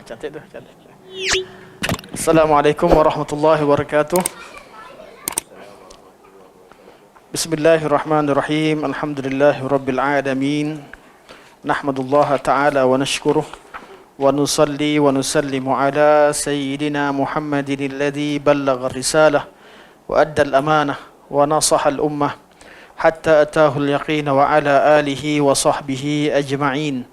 cantik tu, cantik. Assalamualaikum warahmatullahi wabarakatuh. Bismillahirrahmanirrahim. Alhamdulillahi rabbil alamin. Nahmadullah ta'ala wa nashkuruh wa nusalli wa nusallimu ala sayyidina Muhammadin alladhi ballagha risalah wa adda al-amanah wa nasaha al-ummah hatta atahu al-yaqin wa ala alihi wa sahbihi ajma'in.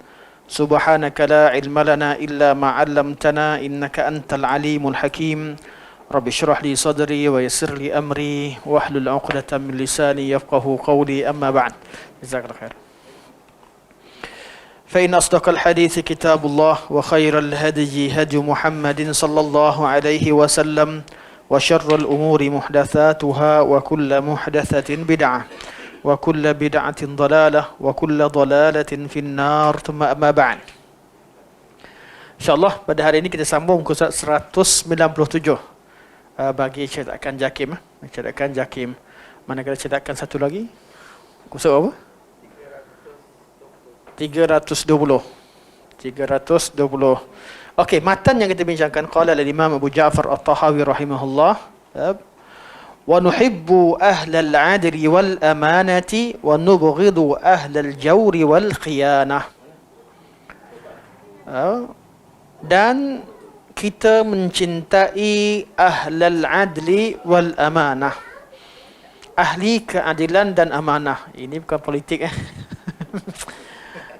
Subhanaka la ilma lana illa ma 'allamtana innaka antal alimul hakim. Rabbi shrah li sadri wa yassir li amri wahlul 'uqdatam min lisani yafqahu qawli, amma ba'd. Jazakallahu khair. Fa inna asdaqal hadithi kitabullah wa khairal hadyi hadyu Muhammadin sallallahu alaihi wasallam wa syarrul umuri muhdatsatuha wa kullu muhdatsatin bid'ah wa kullu bid'atin dhalalah wa kullu dhalalatin finnar, thumma amma ba'd. InsyaAllah pada hari ini kita sambung muka surat 197 bagi cetakan Jakim. Cetakan Jakim. Manakala cetakan satu lagi? Muka surat apa? 320. Okey, matan yang kita bincangkan qala al-Imam Abu Ja'far At-Tahawi rahimahullah, wa nuhibbu ahlal 'adli wal amanati wa nubghidu ahlal jawri wal khiyanah. Dan kita mencintai ahlal 'adli wal amanah, ahli keadilan dan amanah. Ini bukan politik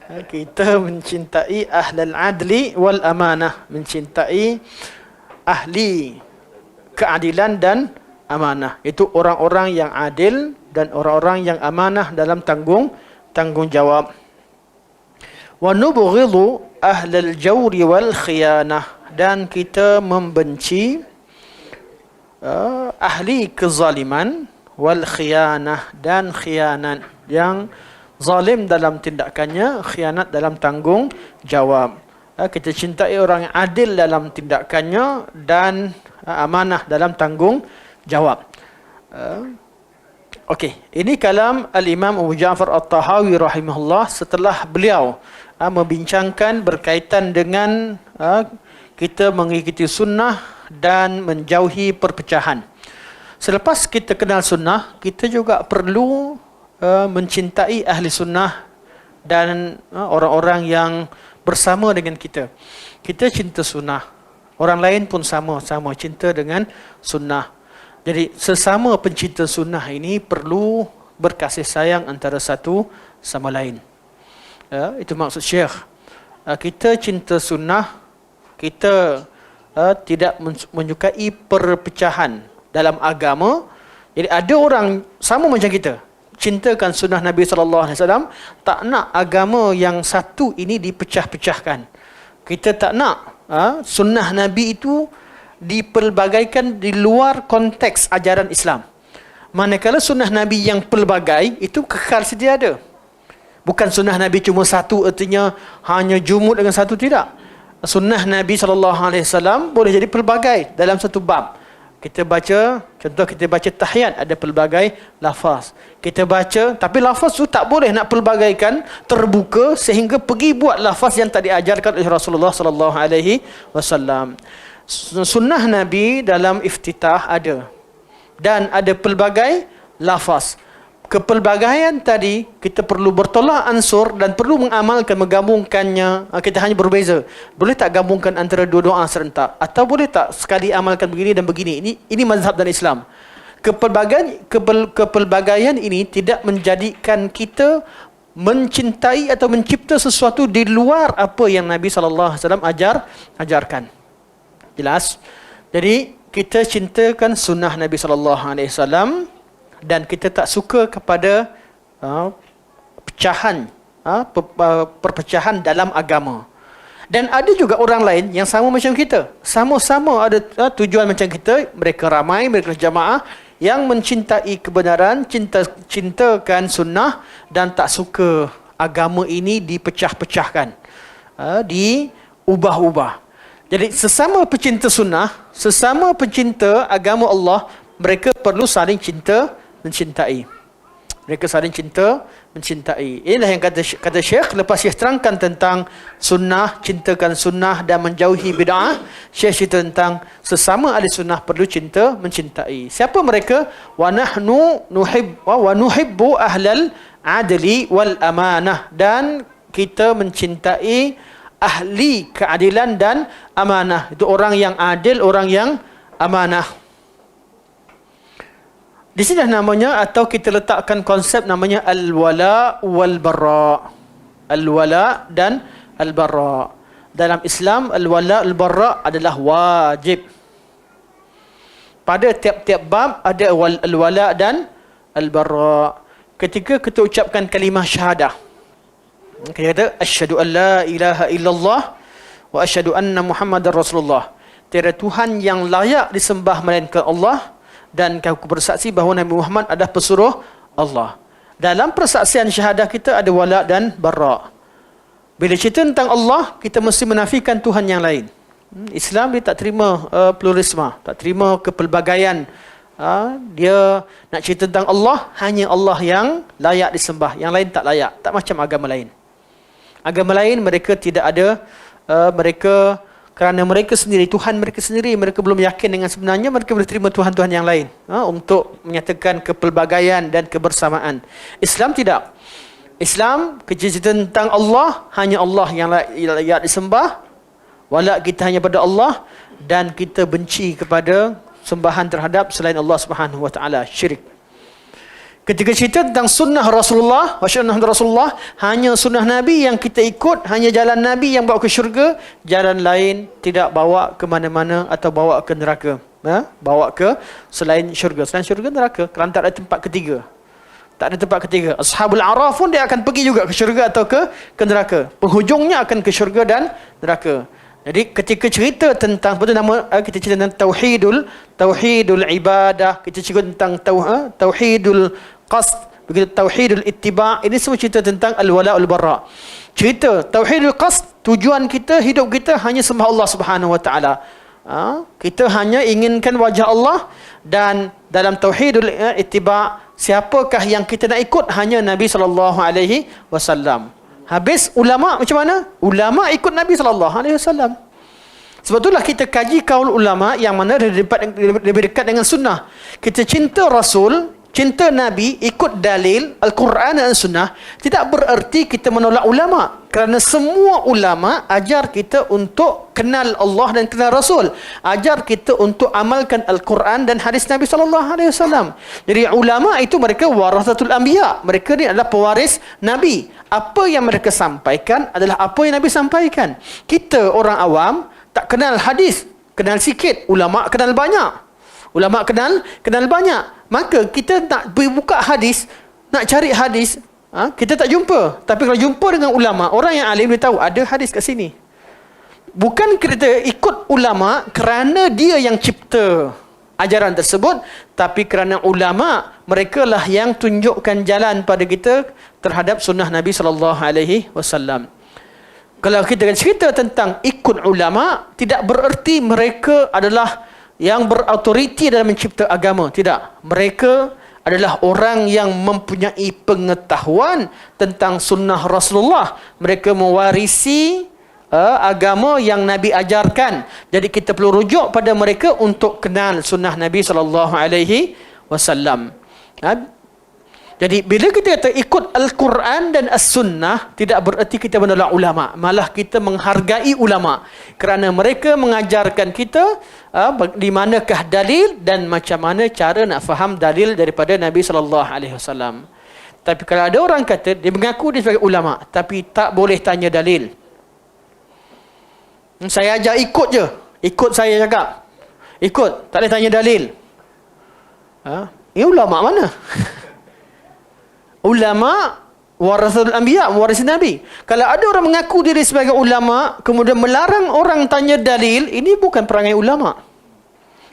Kita mencintai ahlal 'adli wal amanah, mencintai ahli keadilan dan amanah. Itu orang-orang yang adil dan orang-orang yang amanah dalam tanggungjawab. Wa nubghidu ahlal jawri wal khiyanah, dan kita membenci ahli kezaliman wal khiyanah, dan khianat, yang zalim dalam tindakannya, khianat dalam tanggungjawab. Kita cintai orang yang adil dalam tindakannya dan amanah dalam tanggungjawab. Okey, ini kalam al-Imam Abu Ja'far At-Tahawi rahimahullah setelah beliau membincangkan berkaitan dengan kita mengikuti sunnah dan menjauhi perpecahan. Selepas kita kenal sunnah, kita juga perlu mencintai ahli sunnah dan orang-orang yang bersama dengan kita. Kita cinta sunnah, orang lain pun sama-sama cinta dengan sunnah. Jadi sesama pencinta sunnah ini perlu berkasih sayang antara satu sama lain. Itu maksud Syekh. Kita cinta sunnah, kita tidak menyukai perpecahan dalam agama. Jadi ada orang sama macam kita, cintakan sunnah Nabi SAW, tak nak agama yang satu ini dipecah-pecahkan. Kita tak nak sunnah Nabi itu dipelbagaikan di luar konteks ajaran Islam. Manakala sunnah Nabi yang pelbagai itu kekal sedia ada. Bukan sunnah Nabi cuma satu, artinya hanya jumud dengan satu, tidak. Sunnah Nabi SAW boleh jadi pelbagai dalam satu bab. Kita baca, contoh kita baca tahiyat, ada pelbagai lafaz. Kita baca, tapi lafaz tu tak boleh nak pelbagaikan terbuka sehingga pergi buat lafaz yang tak diajarkan oleh Rasulullah SAW. Sunnah Nabi dalam iftitah ada, dan ada pelbagai lafaz. Kepelbagaian tadi kita perlu bertolak ansur dan perlu mengamalkan, menggabungkannya. Kita hanya berbeza. Boleh tak gabungkan antara dua doa serentak? Atau boleh tak sekali amalkan begini dan begini? Ini mazhab dan Islam. Kepelbagaian ini tidak menjadikan kita mencintai atau mencipta sesuatu di luar apa yang Nabi SAW ajarkan. Jelas? Jadi kita cintakan sunnah Nabi SAW dan kita tak suka kepada perpecahan dalam agama. Dan ada juga orang lain yang sama macam kita, sama-sama ada tujuan macam kita. Mereka ramai, mereka jamaah yang mencintai kebenaran, cintakan sunnah dan tak suka agama ini dipecah-pecahkan, diubah-ubah. Jadi sesama pecinta sunnah, sesama pecinta agama Allah, mereka perlu saling mencintai. Mereka saling mencintai. Inilah yang kata Syekh lepas Syekh terangkan tentang sunnah, cintakan sunnah dan menjauhi bid'ah. Syekh cerita tentang sesama ahli sunnah perlu mencintai. Siapa mereka? Wa nahnu nuhibbu ahlal adli wal amanah, dan kita mencintai ahli keadilan dan amanah. Itu orang yang adil, orang yang amanah. Di sini namanya, atau kita letakkan konsep namanya al-wala wal-bara. Al-wala dan al-bara. Dalam Islam, al-wala al-bara adalah wajib. Pada tiap-tiap bab ada al-wala dan al-bara. Ketika kita ucapkan kalimah syahadah, kita kata asyhadu an la ilaha illallah wa asyhadu anna Muhammadar Rasulullah. Tiada Tuhan yang layak disembah melainkan Allah, dan aku bersaksi bahawa Nabi Muhammad adalah pesuruh Allah. Dalam persaksian syahadah kita ada wala dan bara. Bila cerita tentang Allah, kita mesti menafikan Tuhan yang lain. Islam dia tak terima pluralisme, tak terima kepelbagaian. Dia nak cerita tentang Allah, hanya Allah yang layak disembah, yang lain tak layak. Tak macam agama lain. Agama lain mereka tidak ada, mereka kerana mereka sendiri, Tuhan mereka sendiri, mereka belum yakin dengan sebenarnya, mereka boleh terima Tuhan-Tuhan yang lain untuk menyatakan kepelbagaian dan kebersamaan. Islam tidak. Islam cerita tentang Allah, hanya Allah yang layak disembah, wala kita hanya pada Allah, dan kita benci kepada sembahan terhadap selain Allah Subhanahu wa taala, syirik. Ketika cerita tentang sunnah Rasulullah, Rasulullah, hanya sunnah Nabi yang kita ikut, hanya jalan Nabi yang bawa ke syurga, jalan lain tidak bawa ke mana-mana atau bawa ke neraka. Bawa ke selain syurga. Selain syurga, neraka. Kerana tak ada tempat ketiga. Tak ada tempat ketiga. Ashabul Araf pun dia akan pergi juga ke syurga atau ke neraka. Penghujungnya akan ke syurga dan neraka. Jadi ketika cerita tentang, betul nama kita cerita tentang tauhidul ibadah, kita cerita tentang tauhidul qasd, begitu tauhidul ittiba', ini semua cerita tentang al-wala wal-bara. Cerita tauhidul qasd, tujuan kita, hidup kita hanya sembah Allah Subhanahu wa taala. Kita hanya inginkan wajah Allah, dan dalam tauhidul ittiba', siapakah yang kita nak ikut? Hanya Nabi sallallahu alaihi wasallam. Habis ulama macam mana? Ulama ikut Nabi sallallahu alaihi wasallam. Sebab itulah kita kaji kaul ulama yang mana lebih dekat dengan sunnah. Kita cinta Rasul, cinta Nabi, ikut dalil Al-Quran dan Sunnah, tidak bererti kita menolak ulama. Kerana semua ulama ajar kita untuk kenal Allah dan kenal Rasul. Ajar kita untuk amalkan Al-Quran dan hadis Nabi SAW. Jadi ulama itu mereka warasatul anbiya. Mereka ni adalah pewaris Nabi. Apa yang mereka sampaikan adalah apa yang Nabi sampaikan. Kita orang awam tak kenal hadis, kenal sikit. Ulama kenal banyak. Ulama kenal banyak. Maka kita nak buka hadis, nak cari hadis, kita tak jumpa. Tapi kalau jumpa dengan ulama, orang yang alim, dia tahu ada hadis kat sini. Bukan kita ikut ulama kerana dia yang cipta ajaran tersebut, tapi kerana ulama, mereka lah yang tunjukkan jalan pada kita terhadap sunnah Nabi SAW. Kalau kita cerita tentang ikut ulama, tidak bererti mereka adalah yang berautoriti dalam mencipta agama. Tidak. Mereka adalah orang yang mempunyai pengetahuan tentang sunnah Rasulullah. Mereka mewarisi agama yang Nabi ajarkan. Jadi kita perlu rujuk pada mereka untuk kenal sunnah Nabi SAW. Jadi bila kita kata ikut Al-Quran dan As-Sunnah, tidak bererti kita menolak ulama. Malah kita menghargai ulama. Kerana mereka mengajarkan kita di manakah dalil dan macam mana cara nak faham dalil daripada Nabi SAW. Tapi kalau ada orang kata, dia mengaku dia sebagai ulama, tapi tak boleh tanya dalil. Saya ajak ikut je. Ikut saya cakap. Ikut. Tak boleh tanya dalil. Ini ulama mana? Ulama warasatul anbiya, mewarisi Nabi. Kalau ada orang mengaku diri sebagai ulama, kemudian melarang orang tanya dalil, ini bukan perangai ulama.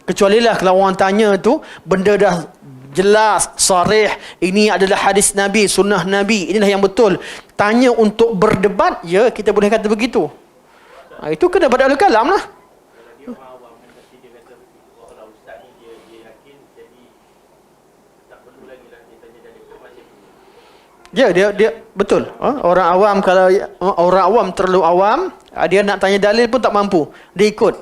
Kecualilah kalau orang tanya tu, benda dah jelas, sarih, ini adalah hadis Nabi, sunnah Nabi, inilah yang betul. Tanya untuk berdebat, ya kita boleh kata begitu. Itu kena pada ahli kalam lah. Dia betul. Orang awam, kalau orang awam terlalu awam, dia nak tanya dalil pun tak mampu. Dia ikut.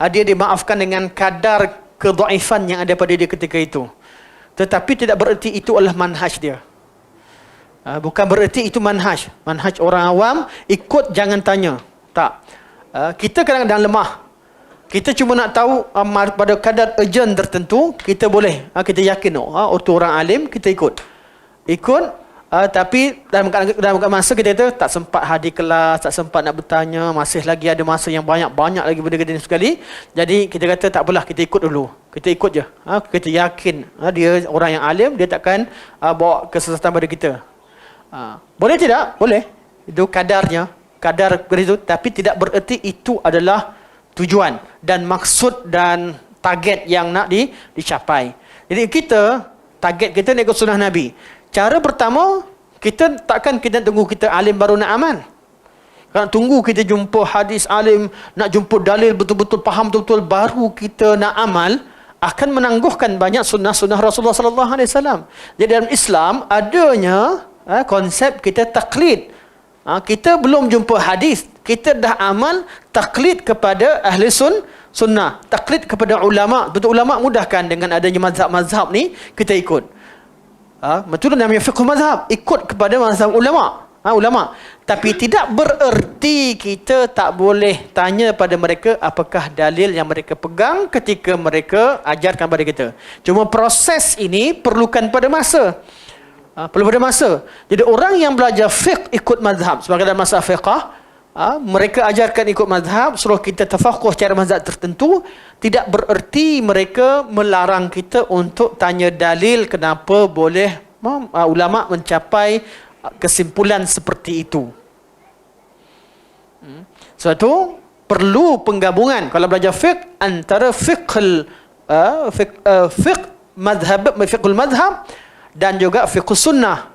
Dia dimaafkan dengan kadar kedhaifan yang ada pada dia ketika itu. Tetapi tidak bererti itu adalah manhaj dia. Bukan bererti itu manhaj. Manhaj orang awam, ikut jangan tanya. Tak. Kita kadang-kadang lemah. Kita cuma nak tahu pada kadar urgent tertentu, kita boleh. Kita yakin, itu orang alim, kita ikut. Tapi dalam masa kita kata tak sempat hadir kelas, tak sempat nak bertanya, masih lagi ada masa yang banyak lagi benda-benda sekali. Jadi kita kata tak apalah, kita ikut dulu. Kita ikut je. Kita yakin dia orang yang alim, dia takkan bawa kesesatan pada kita. Boleh tidak? Boleh. Itu kadarnya. Kadar begitu, tapi tidak bererti itu adalah tujuan dan maksud dan target yang nak dicapai. Jadi target kita nak ikut sunnah Nabi. Cara pertama, kita tunggu kita alim baru nak amal. Kalau tunggu kita jumpa hadis alim, nak jumpa dalil betul-betul faham betul-betul baru kita nak amal, akan menangguhkan banyak sunnah-sunnah Rasulullah sallallahu alaihi wasallam. Jadi dalam Islam adanya konsep kita taklid. Kita belum jumpa hadis, kita dah amal taklid kepada ahli sunnah, taklid kepada ulama. Betul, ulama mudahkan dengan adanya mazhab-mazhab ni, kita ikut. Betul namanya fiqh mazhab, ikut kepada mazhab ulama. Tapi tidak bererti kita tak boleh tanya pada mereka apakah dalil yang mereka pegang ketika mereka ajarkan pada kita. Cuma proses ini perlukan pada masa. Perlu pada masa. Jadi orang yang belajar fiqh ikut mazhab, sebagai dalam masalah fiqh, mereka ajarkan ikut mazhab, suruh kita tafaqquh cara mazhab tertentu, tidak bererti mereka melarang kita untuk tanya dalil kenapa boleh ulama mencapai kesimpulan seperti itu. Sebab itu perlu penggabungan kalau belajar fiqh antara fiqhul madhab dan juga fiqh sunnah.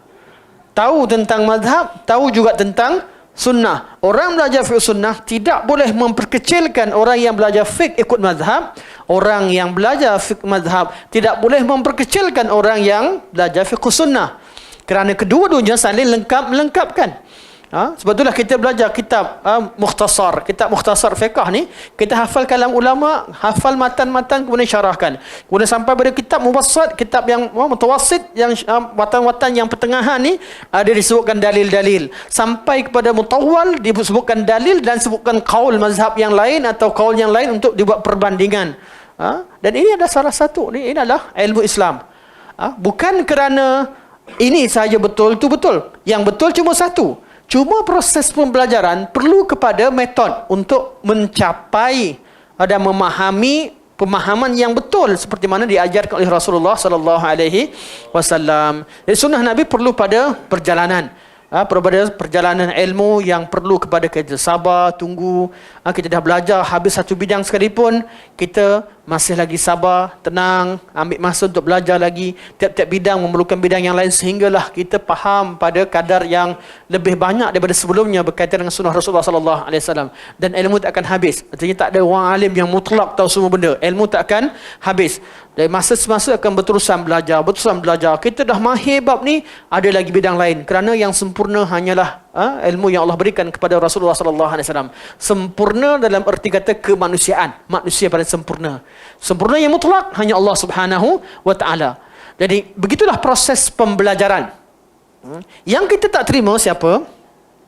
Tahu tentang mazhab, tahu juga tentang sunnah. Orang belajar fiqh sunnah tidak boleh memperkecilkan orang yang belajar fiqh ikut mazhab. Orang yang belajar fiqh mazhab tidak boleh memperkecilkan orang yang belajar fiqh sunnah. Kerana kedua-duanya saling melengkapkan. Sebab itulah kita belajar kitab mukhtasar fiqh ni, kita hafal kalam ulama, hafal matan-matan, kemudian syarahkan. Kemudian sampai pada kitab muwassat, kitab yang mutawassit, yang watan-watan yang pertengahan ni, ada disebutkan dalil-dalil. Sampai kepada mutawwal, disebutkan dalil dan sebutkan qaul mazhab yang lain atau qaul yang lain untuk dibuat perbandingan. Dan ini adalah salah satu, ini adalah ilmu Islam. Bukan kerana ini sahaja betul, itu betul. Yang betul cuma satu. Cuma proses pembelajaran perlu kepada metod untuk mencapai dan memahami pemahaman yang betul seperti mana diajarkan oleh Rasulullah sallallahu alaihi wasallam. Jadi sunnah Nabi perlu pada perjalanan. Pada perjalanan ilmu yang perlu kepada kita sabar, tunggu. Kita dah belajar habis satu bidang sekalipun, kita masih lagi sabar, tenang, ambil masa untuk belajar lagi. Tiap-tiap bidang memerlukan bidang yang lain sehinggalah kita faham pada kadar yang lebih banyak daripada sebelumnya berkaitan dengan sunnah Rasulullah sallallahu alaihi wasallam. Dan ilmu tak akan habis. Artinya tak ada orang alim yang mutlak tahu semua benda. Ilmu tak akan habis. Dari masa semasa akan berterusan belajar. Kita dah mahir bab ni, ada lagi bidang lain. Kerana yang sempurna hanyalah ilmu yang Allah berikan kepada Rasulullah sallallahu alaihi wasallam. Sempurna dalam erti kata kemanusiaan, manusia paling sempurna. Sempurna yang mutlak hanya Allah Subhanahu wa taala. Jadi begitulah proses pembelajaran. Yang kita tak terima siapa?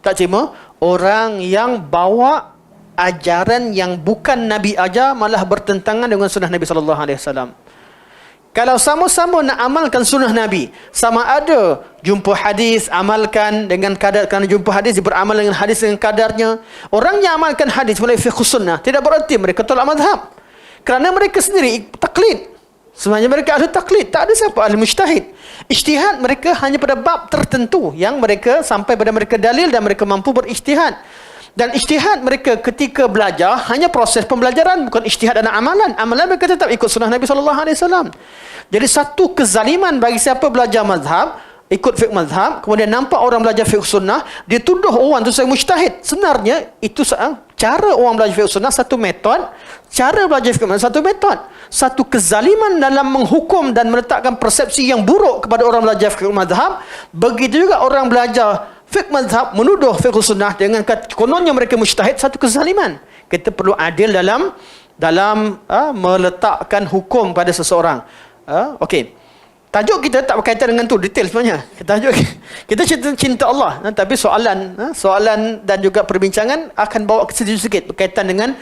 Tak terima orang yang bawa ajaran yang bukan Nabi ajar, malah bertentangan dengan sunnah Nabi sallallahu alaihi wasallam. Kalau sama-sama nak amalkan sunnah Nabi, sama ada jumpa hadis, amalkan dengan kadar, kerana jumpa hadis, beramal dengan hadis dengan kadarnya. Orang yang amalkan hadis melalui fiqh sunnah, tidak berarti mereka tolak mazhab. Kerana mereka sendiri taklid. Sebenarnya mereka ahli taklid, tak ada siapa ahli mujtahid. Ijtihad mereka hanya pada bab tertentu yang mereka sampai pada mereka dalil dan mereka mampu berijtihad. Dan ijtihad mereka ketika belajar hanya proses pembelajaran, bukan ijtihad dan amalan. Amalan mereka tetap ikut sunnah Nabi sallallahu alaihi wasallam. Jadi satu kezaliman bagi siapa belajar mazhab, ikut fiqh mazhab, kemudian nampak orang belajar fiqh sunnah, dia tuduh orang tu saya mujtahid. Sebenarnya itu cara orang belajar fiqh sunnah satu metod, cara belajar fiqh mazhab satu metod. Satu kezaliman dalam menghukum dan meletakkan persepsi yang buruk kepada orang belajar fiqh mazhab. Begitu juga orang belajar fiqh mazhab menuduh fiqh sunnah dengan kononnya mereka mujtahid, satu kezaliman. Kita perlu adil dalam meletakkan hukum pada seseorang. Okey. Tajuk kita tak berkaitan dengan tu, detail sebenarnya. Tajuk kita cinta Allah, tapi soalan dan juga perbincangan akan bawa ke sedikit berkaitan dengan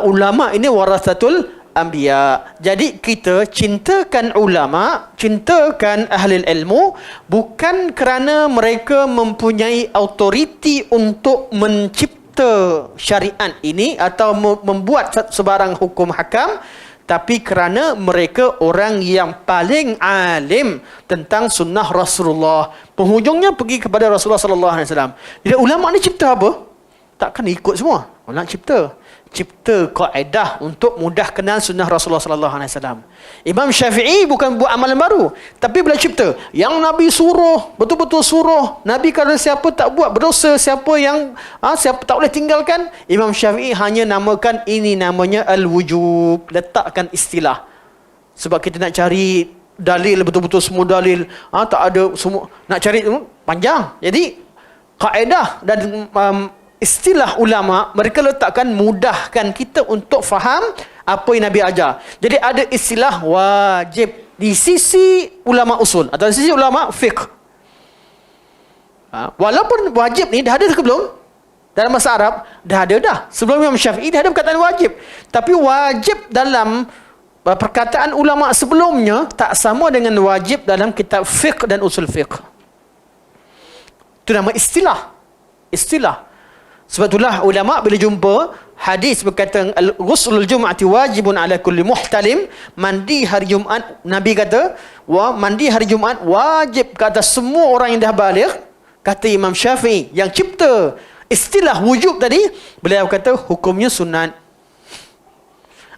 ulama ini warasatul anbiya. Jadi kita cintakan ulama, cintakan ahli ilmu bukan kerana mereka mempunyai autoriti untuk mencipta syariat ini atau membuat sebarang hukum hakam, tapi kerana mereka orang yang paling alim tentang sunnah Rasulullah. Penghujungnya pergi kepada Rasulullah sallallahu alaihi wasallam. Jadi ulama ni cipta apa? Takkan ikut semua. Ulama cipta kaedah untuk mudah kenal sunnah Rasulullah sallallahu alaihi wasallam. Imam Syafi'i bukan buat amalan baru, tapi bila cipta yang Nabi suruh, betul-betul suruh. Nabi kata siapa tak buat berdosa, siapa siapa tak boleh tinggalkan. Imam Syafi'i hanya namakan ini namanya al-wujub, letakkan istilah. Sebab kita nak cari dalil betul-betul semua dalil, tak ada semua, nak cari panjang. Jadi kaedah dan istilah ulama mereka letakkan mudahkan kita untuk faham apa yang Nabi ajar. Jadi ada istilah wajib di sisi ulama usul atau di sisi ulama fiqh. Walaupun wajib ni dah ada ke belum? Dalam bahasa Arab dah ada dah. Sebelum Imam Syafi'i dah ada perkataan wajib. Tapi wajib dalam perkataan ulama sebelumnya tak sama dengan wajib dalam kitab fiqh dan usul fiqh. Itu nama istilah. Sebab itulah ulama bila jumpa hadis berkata ghuslul jum'ati wajibun ala kulli muhtalim, mandi hari Jumaat, Nabi kata mandi hari Jumaat wajib ke atas semua orang yang dah baligh. Kata Imam Syafi'i yang cipta istilah wujub tadi, beliau kata hukumnya sunat.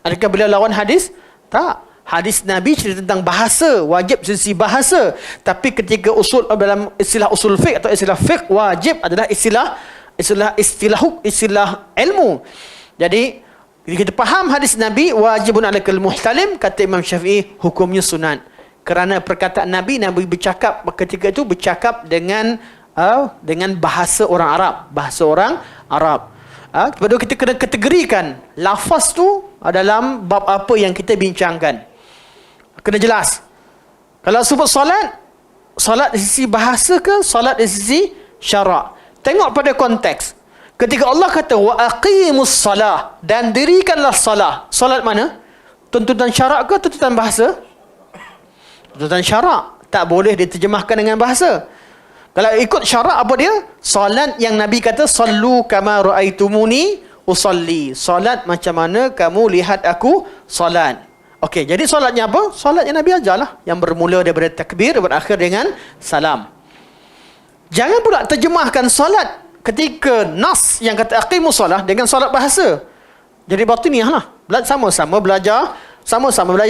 Adakah beliau lawan hadis? Tak. Hadis Nabi cerita tentang bahasa, wajib sisi bahasa. Tapi ketika usul dalam istilah usul fiqh atau istilah fiqh, wajib adalah istilah ilmu. Jadi kita faham hadis Nabi wajibun alakal muhtalim, kata Imam Syafi'i hukumnya sunat. Kerana perkataan Nabi bercakap ketika itu bercakap dengan bahasa orang Arab. Sebab itu kita kena kategorikan lafaz tu dalam bab apa yang kita bincangkan. Kena jelas. Kalau sebut solat di sisi bahasa ke solat di sisi syarak? Tengok pada konteks. Ketika Allah kata wa aqimus salah dan dirikanlah salah. Salat mana? Tuntutan syarak ke tuntutan bahasa? Tuntutan syarak. Tak boleh diterjemahkan dengan bahasa. Kalau ikut syarak apa dia? Salat yang Nabi kata sallu kama raaitumuni usalli. Salat macam mana kamu lihat aku salat. Okey, jadi salatnya apa? Salat yang Nabi ajarlah, yang bermula daripada takbir berakhir dengan salam. Jangan pula terjemahkan solat ketika nas yang kata aqimus solah dengan solat bahasa. Jadi batiniah lah. Sama-sama belajar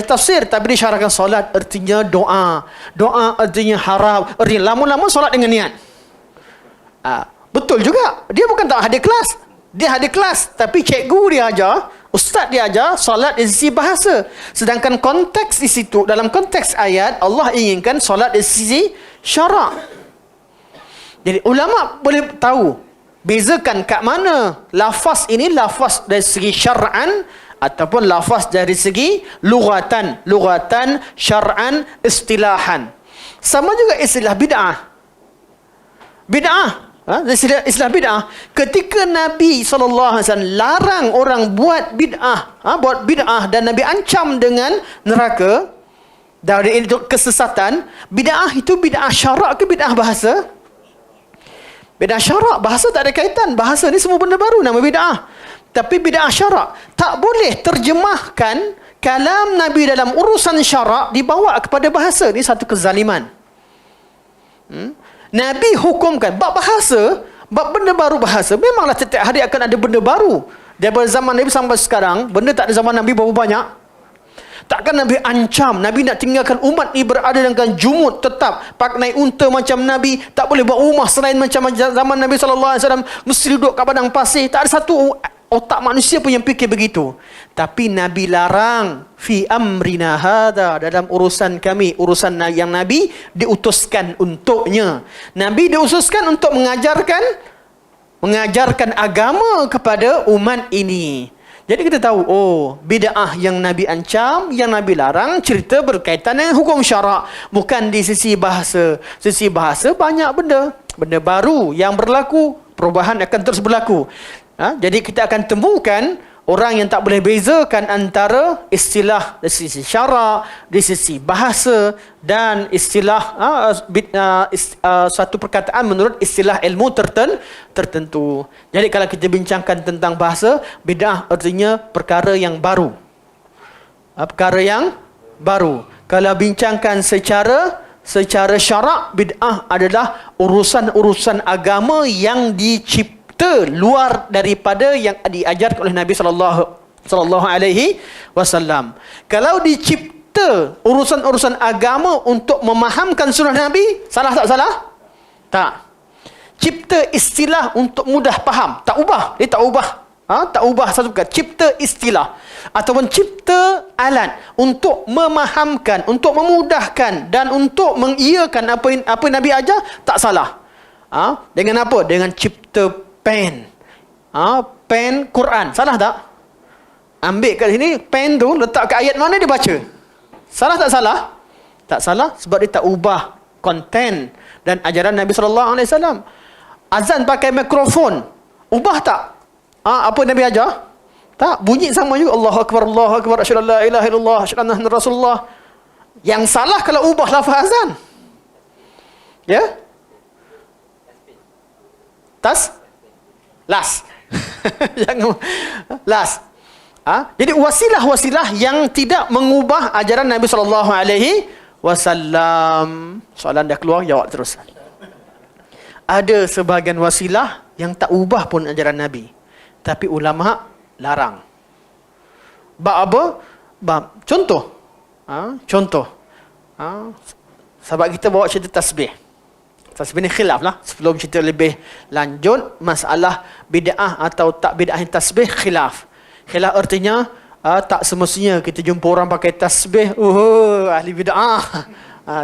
tafsir, tapi disyarahkan solat artinya doa. Doa artinya harap. Lama-lama solat dengan niat. Betul juga. Dia bukan tak hadir kelas. Dia hadir kelas, tapi cikgu dia ajar, ustaz dia ajar solat di sisi bahasa. Sedangkan konteks di situ, dalam konteks ayat, Allah inginkan solat di sisi syarak. Jadi ulama boleh tahu bezakan kat mana lafaz ini lafaz dari segi syar'an ataupun lafaz dari segi lughatan, syar'an, istilahan. Sama juga istilah bid'ah. Istilah bid'ah, ketika Nabi SAW larang orang buat bid'ah dan Nabi ancam dengan neraka dari kesesatan, bid'ah itu bid'ah syarak ke bid'ah bahasa? Bid'ah syarak, bahasa tak ada kaitan. Bahasa ni semua benda baru nama bid'ah. Tapi bid'ah syarak tak boleh terjemahkan kalam Nabi dalam urusan syarak dibawa kepada bahasa. Ini satu kezaliman. Nabi hukumkan bab bahasa, bab benda baru bahasa. Memanglah setiap hari akan ada benda baru. Daripada zaman Nabi sampai sekarang, benda tak ada zaman Nabi berapa banyak. Takkan Nabi ancam, Nabi nak tinggalkan umat ni berada dengan jumud tetap, pakai unta macam Nabi, tak boleh buat rumah selain macam zaman Nabi SAW, mesti duduk kat padang pasir. Tak ada satu otak manusia pun yang fikir begitu. Tapi Nabi larang, fi amrina hadha, dalam urusan kami, urusan yang Nabi diutuskan untuknya. Nabi diutuskan untuk mengajarkan agama kepada umat ini. Jadi kita tahu, bid'ah yang Nabi ancam, yang Nabi larang, cerita berkaitan dengan hukum syarak, bukan di sisi bahasa. Sisi bahasa banyak benda baru yang berlaku, perubahan akan terus berlaku. Jadi kita akan temukan orang yang tak boleh bezakan antara istilah dari sisi syarak, dari sisi bahasa, dan istilah satu perkataan menurut istilah ilmu tertentu. Jadi kalau kita bincangkan tentang bahasa, bid'ah artinya perkara yang baru. Perkara yang baru. Kalau bincangkan secara syarak, bid'ah adalah urusan-urusan agama yang diciptakan luar daripada yang diajarkan oleh Nabi sallallahu alaihi wasallam. Kalau dicipta urusan-urusan agama untuk memahamkan sunnah Nabi, salah tak salah? Tak. Cipta istilah untuk mudah faham, tak ubah. Dia tak ubah. Tak ubah satu perkara. Cipta istilah ataupun cipta alat untuk memahamkan, untuk memudahkan dan untuk mengiyakan apa yang Nabi ajar, tak salah. Dengan apa? Dengan cipta pen. Pen Quran. Salah tak? Ambil kat sini, pen tu letak kat ayat mana dia baca. Salah tak salah? Tak salah sebab dia tak ubah konten dan ajaran Nabi SAW. Azan pakai mikrofon. Ubah tak? Apa Nabi ajar? Tak. Bunyi sama juga. Allahu Akbar, Allahu Akbar, asyhadu an la ilaha illallah, asyhadu anna Muhammadar Rasulullah. Yang salah kalau ubah lafaz azan. Ya? Las. Jangan las. Jadi wasilah-wasilah yang tidak mengubah ajaran Nabi sallallahu alaihi wasallam. Soalan dah keluar, jawab terus. Ada sebahagian wasilah yang tak ubah pun ajaran Nabi, tapi ulama larang. Bab apa? Bab contoh. Sahabat kita bawa cerita tasbih. Tasbih ni khilaf lah. Sebelum cerita lebih lanjut, masalah bid'ah atau tak bid'ah tasbih, khilaf. Khilaf artinya, tak semestinya kita jumpa orang pakai tasbih, ahli bid'ah.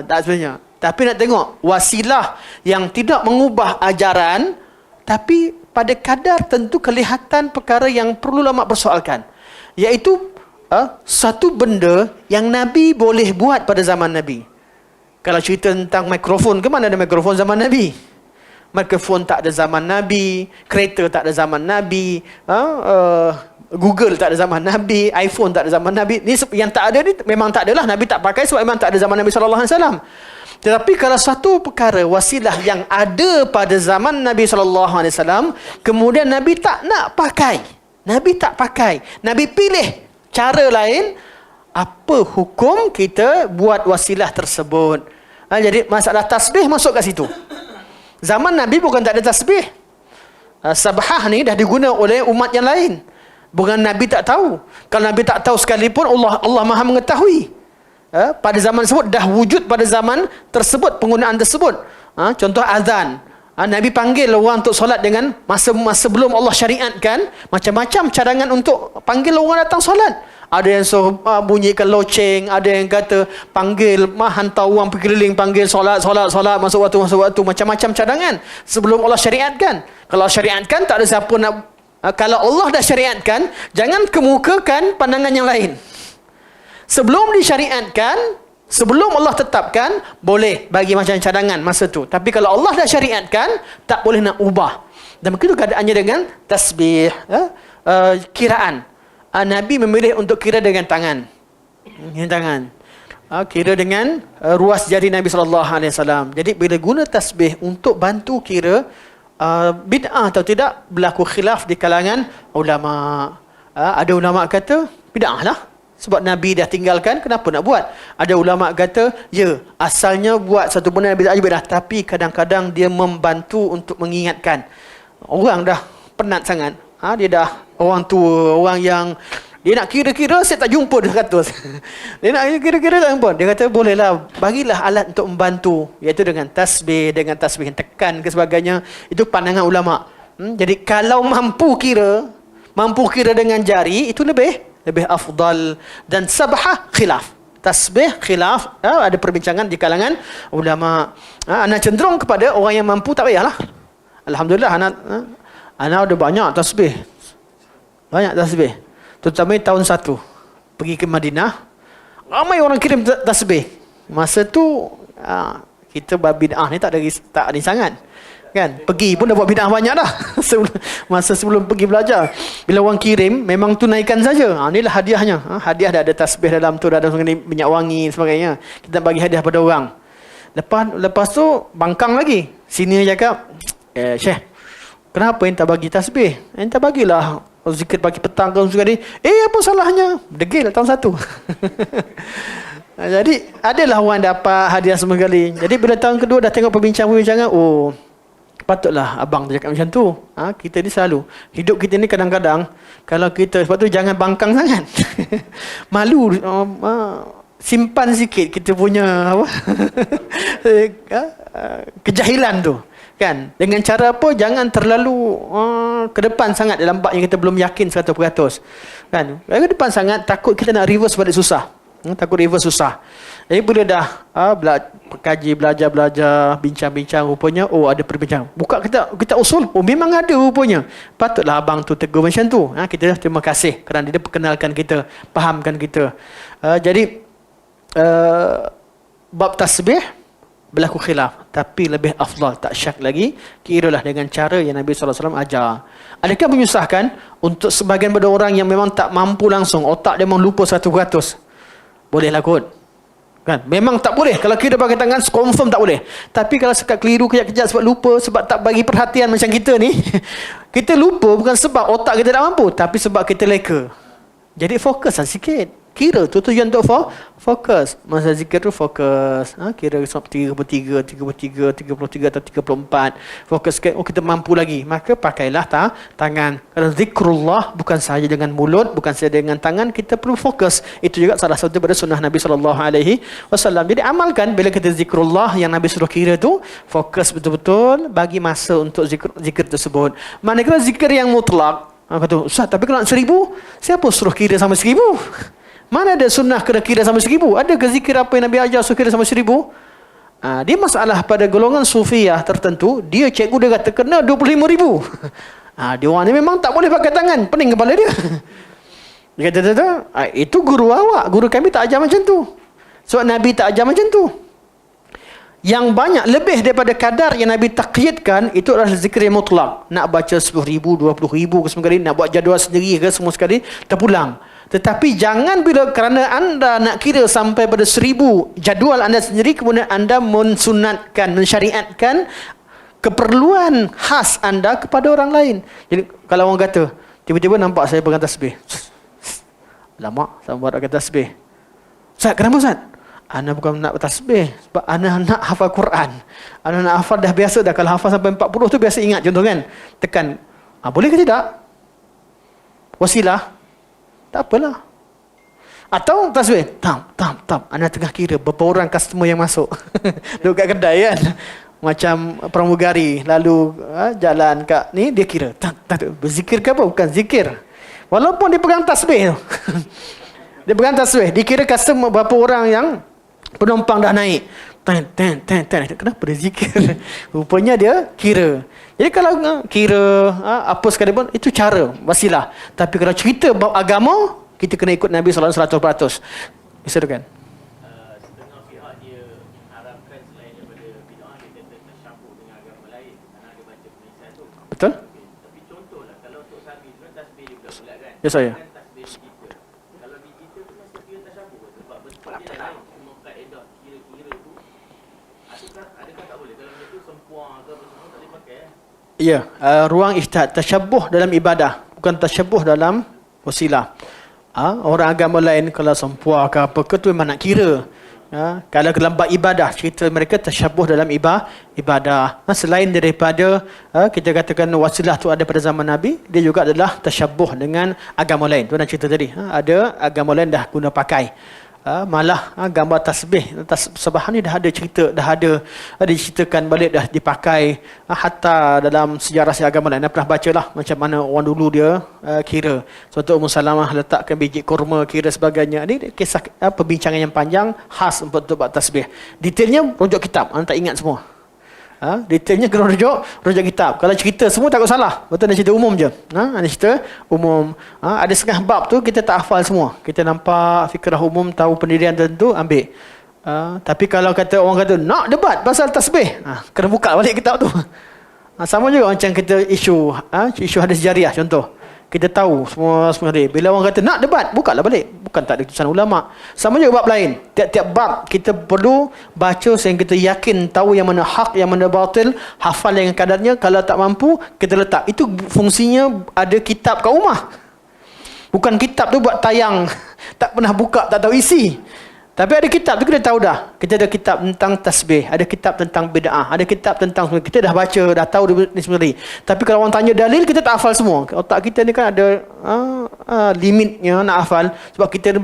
Tak sebenarnya. Tapi nak tengok, wasilah yang tidak mengubah ajaran, tapi pada kadar tentu kelihatan perkara yang perlu ulama persoalkan. Iaitu, satu benda yang Nabi boleh buat pada zaman Nabi. Kalau cerita tentang mikrofon, ke mana ada mikrofon zaman Nabi? Mikrofon tak ada zaman Nabi, kereta tak ada zaman Nabi, Google tak ada zaman Nabi, iPhone tak ada zaman Nabi. Ni yang tak ada ni memang tak adalah. Nabi tak pakai sebab memang tak ada zaman Nabi SAW. Tetapi kalau satu perkara wasilah yang ada pada zaman Nabi SAW, kemudian Nabi tak nak pakai. Nabi tak pakai. Nabi pilih cara lain. Apa hukum kita buat wasilah tersebut? Jadi masalah tasbih masuk kat situ. Zaman Nabi bukan tak ada tasbih. Sabhah ni dah diguna oleh umat yang lain. Bukan Nabi tak tahu. Kalau Nabi tak tahu sekalipun, Allah Maha mengetahui. Pada zaman tersebut dah wujud pada zaman tersebut penggunaan tersebut. Contoh azan. Nabi panggil orang untuk solat dengan masa sebelum Allah syariatkan macam-macam cadangan untuk panggil orang datang solat. Ada yang bunyikan loceng, ada yang kata panggil, hantar orang pergi keliling, panggil solat, masuk waktu, macam-macam cadangan sebelum Allah syariatkan. Kalau syariatkan, tak ada siapa nak. Kalau Allah dah syariatkan, jangan kemukakan pandangan yang lain. Sebelum disyariatkan, sebelum Allah tetapkan, boleh bagi macam cadangan masa tu. Tapi kalau Allah dah syariatkan, tak boleh nak ubah. Dan begitu keadaannya dengan tasbih, kiraan. Nabi memilih untuk kira dengan tangan. Kira dengan ruas jari Nabi SAW. Jadi bila guna tasbih untuk bantu kira, bid'ah atau tidak, berlaku khilaf di kalangan ulama. Ada ulama kata bid'ah lah, sebab Nabi dah tinggalkan, kenapa nak buat? Ada ulama kata, ya, asalnya buat satu benda Nabi tak bid'ah, tapi kadang-kadang dia membantu untuk mengingatkan. Orang dah penat sangat. Dia dah orang tua, orang yang Dia nak kira-kira, saya tak jumpa 200. Dia nak kira-kira tak jumpa. Dia kata, bolehlah, bagilah alat untuk membantu. Iaitu dengan tasbih tekan ke sebagainya. Itu pandangan ulama'. Jadi kalau mampu kira dengan jari, itu lebih afdal. Dan sabah khilaf. Tasbih khilaf, ada perbincangan di kalangan ulama'. Ana cenderung kepada orang yang mampu tak payahlah. Alhamdulillah, ana ada banyak tasbih. Terutama tahun 1 pergi ke Madinah, ramai orang kirim tasbih. Masa tu kita bid'ah ni tak ada sangat. Kan? Pergi pun dah buat bid'ah banyak dah. sebelum pergi belajar. Bila orang kirim, memang tunaikan saja. Inilah hadiahnya. Hadiah dah ada tasbih dalam tu, dah ada minyak wangi sebagainya. Kita bagi hadiah pada orang. Lepas tu bangkang lagi. Sini cakap, Syekh, kenapa yang tak bagi tasbih? Yang tak bagilah zikir pagi petang ke sekali. Apa salahnya? Degil tahun 1. Jadi adalah orang dapat hadiah semua kali. Jadi bila tahun kedua dah tengok perbincangan, patutlah abang tu cakap macam tu. Kita ni selalu hidup kita ni kadang-kadang, kalau kita, sebab tu jangan bangkang sangat. Malu, simpan sikit kita punya kejahilan tu. Kan? Dengan cara apa? Jangan terlalu ke depan sangat dalam bab yang kita belum yakin 100%. Kan? Ke depan sangat, takut kita nak reverse balik susah. Takut reverse susah. Jadi bila dah kaji, belajar, bincang-bincang, rupanya ada perbincangan. Buka kita usul, memang ada rupanya. Patutlah abang tu tegur macam tu. Kita dah terima kasih kerana dia perkenalkan kita, fahamkan kita. Jadi bab tasbih berlaku khilaf, tapi lebih afdal, tak syak lagi, kiralah dengan cara yang Nabi SAW ajar. Adakah menyusahkan untuk sebahagian pada orang yang memang tak mampu langsung, otak dia memang lupa 100%? Bolehlah kot. Kan? Memang tak boleh. Kalau kira pakai tangan, confirm tak boleh. Tapi kalau sekat keliru kejap-kejap sebab lupa, sebab tak bagi perhatian macam kita ni, kita lupa bukan sebab otak kita tak mampu, tapi sebab kita leka. Jadi fokuslah sikit. Kira tu tujuan untuk fokus. Masa zikir tu fokus. Kira 33, 33 atau 34. Fokus ke, kita mampu lagi. Maka pakailah tangan. Kalau zikrullah bukan sahaja dengan mulut, bukan sahaja dengan tangan, kita perlu fokus. Itu juga salah satu daripada sunnah Nabi SAW. Jadi amalkan bila kita zikrullah yang Nabi suruh kira tu, fokus betul-betul, bagi masa untuk zikir tersebut. Manakala zikir yang mutlak, kata, Ustaz, tapi kalau nak 1000, siapa suruh kira sama 1000? Mana ada sunnah kira sama 1000? Ada ke zikir apa yang Nabi ajar suruh kira sama 1000? Dia masalah pada golongan sufiyah tertentu, dia cikgu dia kata kena 25,000. Dia orang ni memang tak boleh pakai tangan, pening kepala dia. Dia kata, itu guru awak, guru kami tak ajar macam tu. Sebab Nabi tak ajar macam tu. Yang banyak, lebih daripada kadar yang Nabi takyidkan, itu adalah zikir yang mutlak. Nak baca 10,000, 20,000 ke semua sekali, nak buat jadual sendiri ke semua sekali, terpulang. Tetapi jangan bila kerana anda nak kira sampai pada 1000 jadual anda sendiri, kemudian anda mensunatkan, mensyariatkan keperluan khas anda kepada orang lain. Jadi kalau orang kata, tiba-tiba nampak saya pegang tasbih. Lama saya buat pakai tasbih. Ustaz, kenapa Ustaz? Ana bukan nak tasbih, sebab ana nak hafal Quran. Ana nak hafal dah biasa dah. Kalau hafal sampai 40 tu biasa ingat contoh kan. Tekan. Boleh ke tidak? Wasilah. Tak apalah. Atau tasbih. Tam. Ana tengah kira berapa orang customer yang masuk. Duduk kat kedai kan. Macam pramugari. Lalu jalan kat ni, dia kira. Berzikir ke apa? Bukan zikir. Walaupun dia pegang tasbih tu. Dia pegang tasbih. Dia kira customer berapa orang yang penumpang dah naik. Kenapa dia zikir? Rupanya dia kira. Jadi kalau kira apa sekali pun, itu cara, wasilah. Tapi kalau cerita bab agama, kita kena ikut Nabi SAW 100%. Bisa tu kan? Setengah pihak dia harapkan selain daripada bid'ah, dia kata tercampur dengan agama lain kerana dia baca penulisan tu. Betul? Tapi contohlah, kalau untuk sahabat itu tasbih dia pula kan? Ya saya. Kan tasbih kita. Kalau di kita tu masih kira tercampur sebab bentuk dia lain. Cuma kaedah kira-kira tu. Adakah tak boleh? Kalau macam tu sempuang ke apa semua tak boleh pakai Ya, ruang ijtihad, tasyabuh dalam ibadah, bukan tasyabuh dalam wasilah. Orang agama lain kalau sempua ke apa ke tu memang nak kira. Kalau dalam bab ibadah, cerita mereka tasyabuh dalam ibadah. Selain daripada kita katakan wasilah tu ada pada zaman Nabi, dia juga adalah tasyabuh dengan agama lain. Tu nak cerita tadi. Ada agama lain dah guna pakai. Malah gambar tasbih, sebahan ni dah ada cerita, dah ada diceritakan balik, dah dipakai hatta dalam sejarah agama lain. Anda pernah baca lah macam mana orang dulu dia kira. Suatu Ummu Salamah letakkan biji kurma, kira sebagainya. Ini kisah perbincangan yang panjang khas untuk bab tasbih. Detailnya rujuk kitab, anda tak ingat semua. Detailnya kena rujuk kitab. Kalau cerita semua takut salah. Betul, nak cerita umum je. Ada cerita umum. Ada setengah bab tu kita tak hafal semua. Kita nampak fikrah umum, tahu pendirian tertentu, ambil. Tapi kalau kata orang kata nak debat pasal tasbih, kena buka balik kitab tu. Sama juga macam kita isu hadis jariah contoh. Kita tahu semua hari. Bila orang kata nak debat, bukalah balik. Bukan tak ada keputusan ulama. Sama juga bab lain. Tiap-tiap bab kita perlu baca sehingga kita yakin tahu yang mana hak, yang mana batil, hafal dengan kadarnya. Kalau tak mampu, kita letak. Itu fungsinya ada kitab kat rumah. Bukan kitab tu buat tayang. Tak pernah buka, tak tahu isi. Tapi ada kitab tu kita tahu dah. Kita ada kitab tentang tasbih, ada kitab tentang bid'ah, ada kitab tentang semua. Kita dah baca, dah tahu ni sendiri. Tapi kalau orang tanya dalil, kita tak hafal semua. Otak kita ni kan ada limitnya nak hafal sebab kita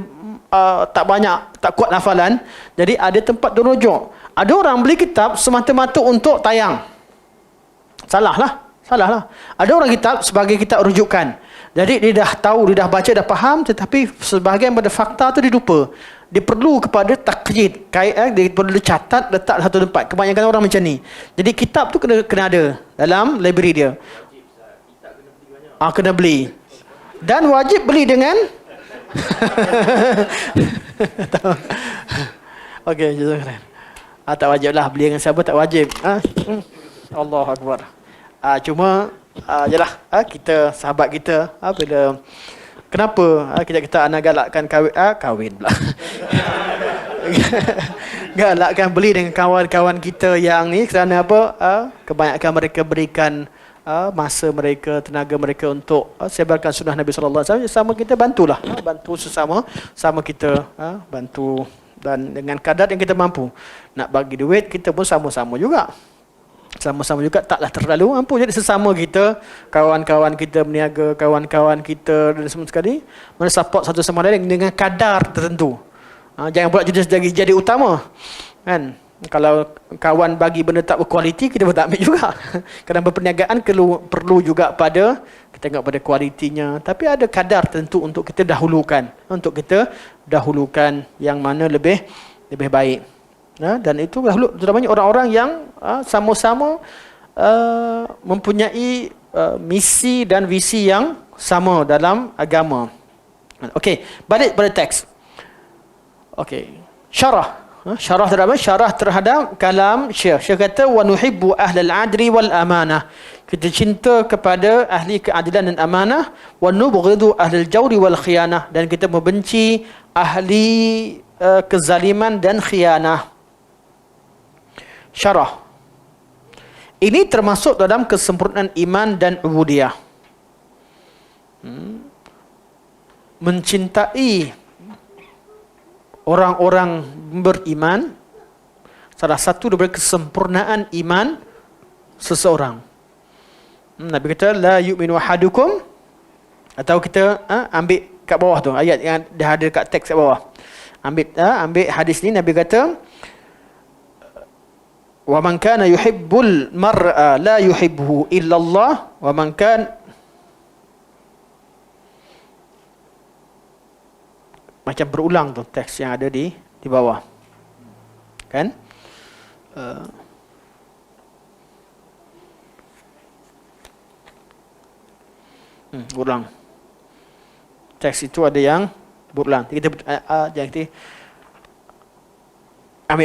tak banyak, tak kuat hafalan. Jadi ada tempat rujuk. Ada orang beli kitab semata-mata untuk tayang. Salah lah. Ada orang kitab sebagai kitab rujukan. Jadi dia dah tahu, dia dah baca, dah faham, tetapi sebahagian pada fakta tu dia lupa. Dia perlu kepada takyid, dia perlu catat, letak satu tempat. Kebanyakan orang macam ni. Jadi kitab tu kena ada dalam library dia. Kena beli. Dan wajib beli dengan okey, jazakallah. Tak wajib lah beli dengan siapa, tak wajib. Allahu Akbar. Cuma jelah kita, sahabat kita, bila kenapa kita anak galakkan kahwin pula. Galakkan beli dengan kawan-kawan kita yang ni kerana apa? Kebanyakan mereka berikan masa mereka, tenaga mereka untuk sebarkan sunnah Nabi sallallahu alaihi wasallam. Sama kita bantulah, bantu sesama, sama kita bantu, dan dengan kadar yang kita mampu. Nak bagi duit kita pun sama-sama juga. Sama-sama juga, taklah terlalu mampu. Jadi sesama kita, kawan-kawan kita berniaga, kawan-kawan kita dan semua sekali, mana support satu sama lain dengan kadar tertentu. Jangan pula jadi utama. Kan? Kalau kawan bagi benda tak berkualiti, kita pun tak ambil juga. Kerana perniagaan perlu juga pada, kita tengok pada kualitinya. Tapi ada kadar tertentu untuk kita dahulukan. Untuk kita dahulukan yang mana lebih baik. Dan itu terutamanya orang-orang yang sama-sama mempunyai misi dan visi yang sama dalam agama. Okey, balik pada teks. Okey, syarah. Syarah terhadap kalam Syekh. Syekh kata wa nuhibbu ahlal adri wal amanah. Kita cinta kepada ahli keadilan dan amanah, wa nubghidu ahlal jawri wal khiyanah, dan kita membenci ahli kezaliman dan khianah. Syarah ini termasuk dalam kesempurnaan iman dan ubudiyah. Mencintai orang-orang beriman salah satu daripada kesempurnaan iman seseorang. Nabi kata la yu'minu ahadukum, atau kita ambil kat bawah tu ayat yang dah ada kat teks kat bawah. Ambil hadis ni, Nabi kata wa man kana yuhibbul mar'a la yuhibbuhu illa Allah wa man kan, macam berulang tu teks yang ada di bawah. Kan? Berulang. Teks itu ada yang berulang. Kita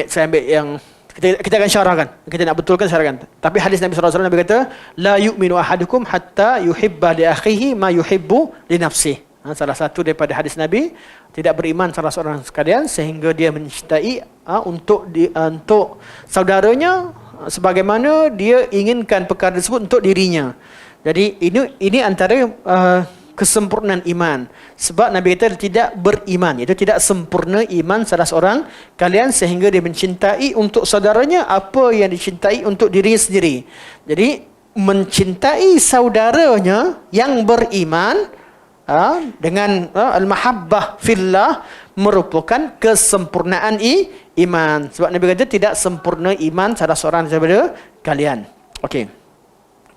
saya ambil yang kita akan syarahkan. Kita nak betulkan, syarahkan. Tapi hadis Nabi sallallahu alaihi wasallam, Nabi kata la yu'minu ahadukum hatta yuhibba li akhihi ma yuhibbu li nafsihi. Salah satu daripada hadis Nabi, tidak beriman salah seorang sekalian sehingga dia mencintai untuk saudaranya sebagaimana dia inginkan perkara tersebut untuk dirinya. Jadi ini antara kesempurnaan iman. Sebab Nabi kata tidak beriman, iaitu tidak sempurna iman salah seorang kalian sehingga dia mencintai untuk saudaranya apa yang dicintai untuk dirinya sendiri. Jadi mencintai saudaranya yang beriman dengan al-mahabbah fillah merupakan kesempurnaan iman. Sebab Nabi kata tidak sempurna iman salah seorang daripada kalian. Okey.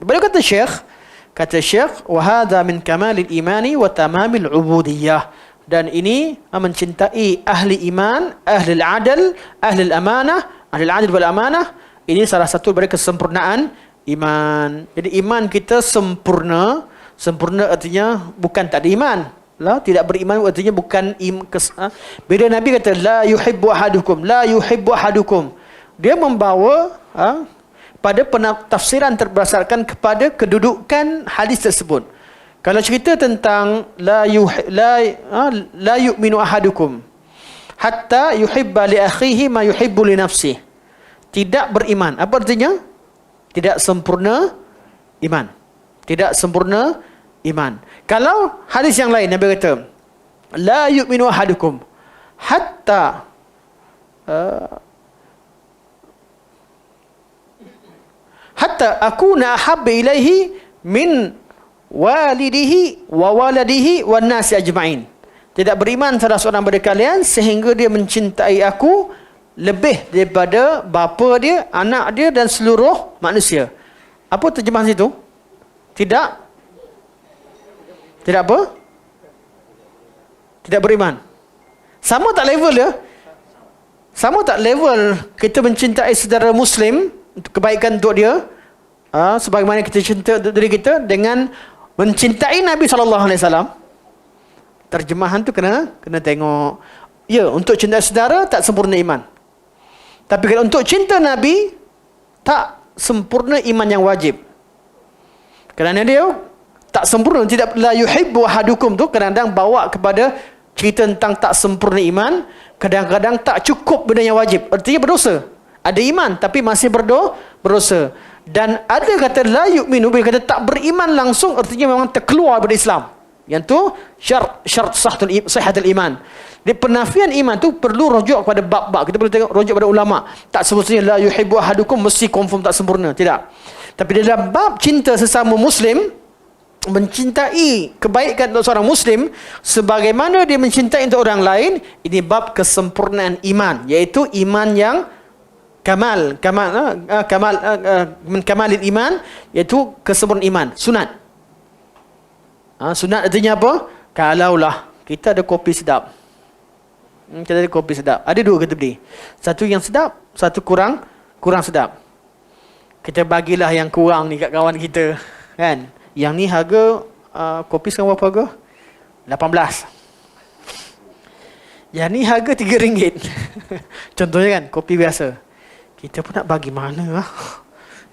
Baru kata Syekh, wa hadha min kamalil imani wa tamamil ubudiyah. Dan ini mencintai ahli iman, ahli al-adl, ahli al-amanah, ahli al-adl wal amanah, ini salah satu dari kesempurnaan iman. Jadi iman kita sempurna. Sempurna artinya bukan tak ada iman. Tidak beriman artinya bukan bila Nabi kata la yuhibbu ahadukum, dia membawa pada penafsiran berdasarkan kepada kedudukan hadis tersebut. Kalau cerita tentang la yu'minu ahadukum hatta yuhibba li akhihi ma yuhibbu li nafsihi, tidak beriman, apa artinya? Tidak sempurna iman. Tidak sempurna iman. Kalau hadis yang lain Nabi kata la yu'minu ahadukum hatta akuna ahabba ilaihi min walidihi wa waladihi wan nasi ajma'in. Tidak beriman salah seorang daripada kalian sehingga dia mencintai aku lebih daripada bapa dia, anak dia dan seluruh manusia. Apa terjemahan situ? Tidak apa? Tidak beriman. Sama tak level dia? Sama tak level kita mencintai saudara Muslim, kebaikan untuk dia, sebagaimana kita cinta diri kita, dengan mencintai Nabi SAW. Terjemahan tu kena tengok. Ya, untuk cinta saudara tak sempurna iman. Tapi kalau untuk cinta Nabi, tak sempurna iman yang wajib. Kerana dia tak sempurna, tidak la yuhibbu ahadukum tu kadang-kadang bawa kepada cerita tentang tak sempurna iman, kadang-kadang tak cukup benda yang wajib. Artinya berdosa. Ada iman tapi masih berdosa. Dan ada kata la yu'minu, bila kata tak beriman langsung, artinya memang terkeluar dari Islam. Yang tu syarat sahhatul iman. Di penafian iman tu perlu rujuk kepada bab-bab. Kita perlu tengok rujuk pada ulama. Tak semestinya la yuhibbu ahadukum mesti confirm tak sempurna, tidak. Tapi dalam bab cinta sesama Muslim, mencintai kebaikan untuk seorang Muslim sebagaimana dia mencintai untuk orang lain, ini bab kesempurnaan iman, iaitu iman yang kamalil iman, iaitu kesempurnaan iman, sunat. Sunat artinya apa? Kalaulah kita ada kopi sedap, ada dua kita beli, satu yang sedap, satu kurang sedap. Kita bagilah yang kurang ni kat kawan kita, kan? Yang ni harga kopi sekarang berapa harga? 18. Yang ni harga RM3. Contohnya kan, kopi biasa. Kita pun nak bagi mana?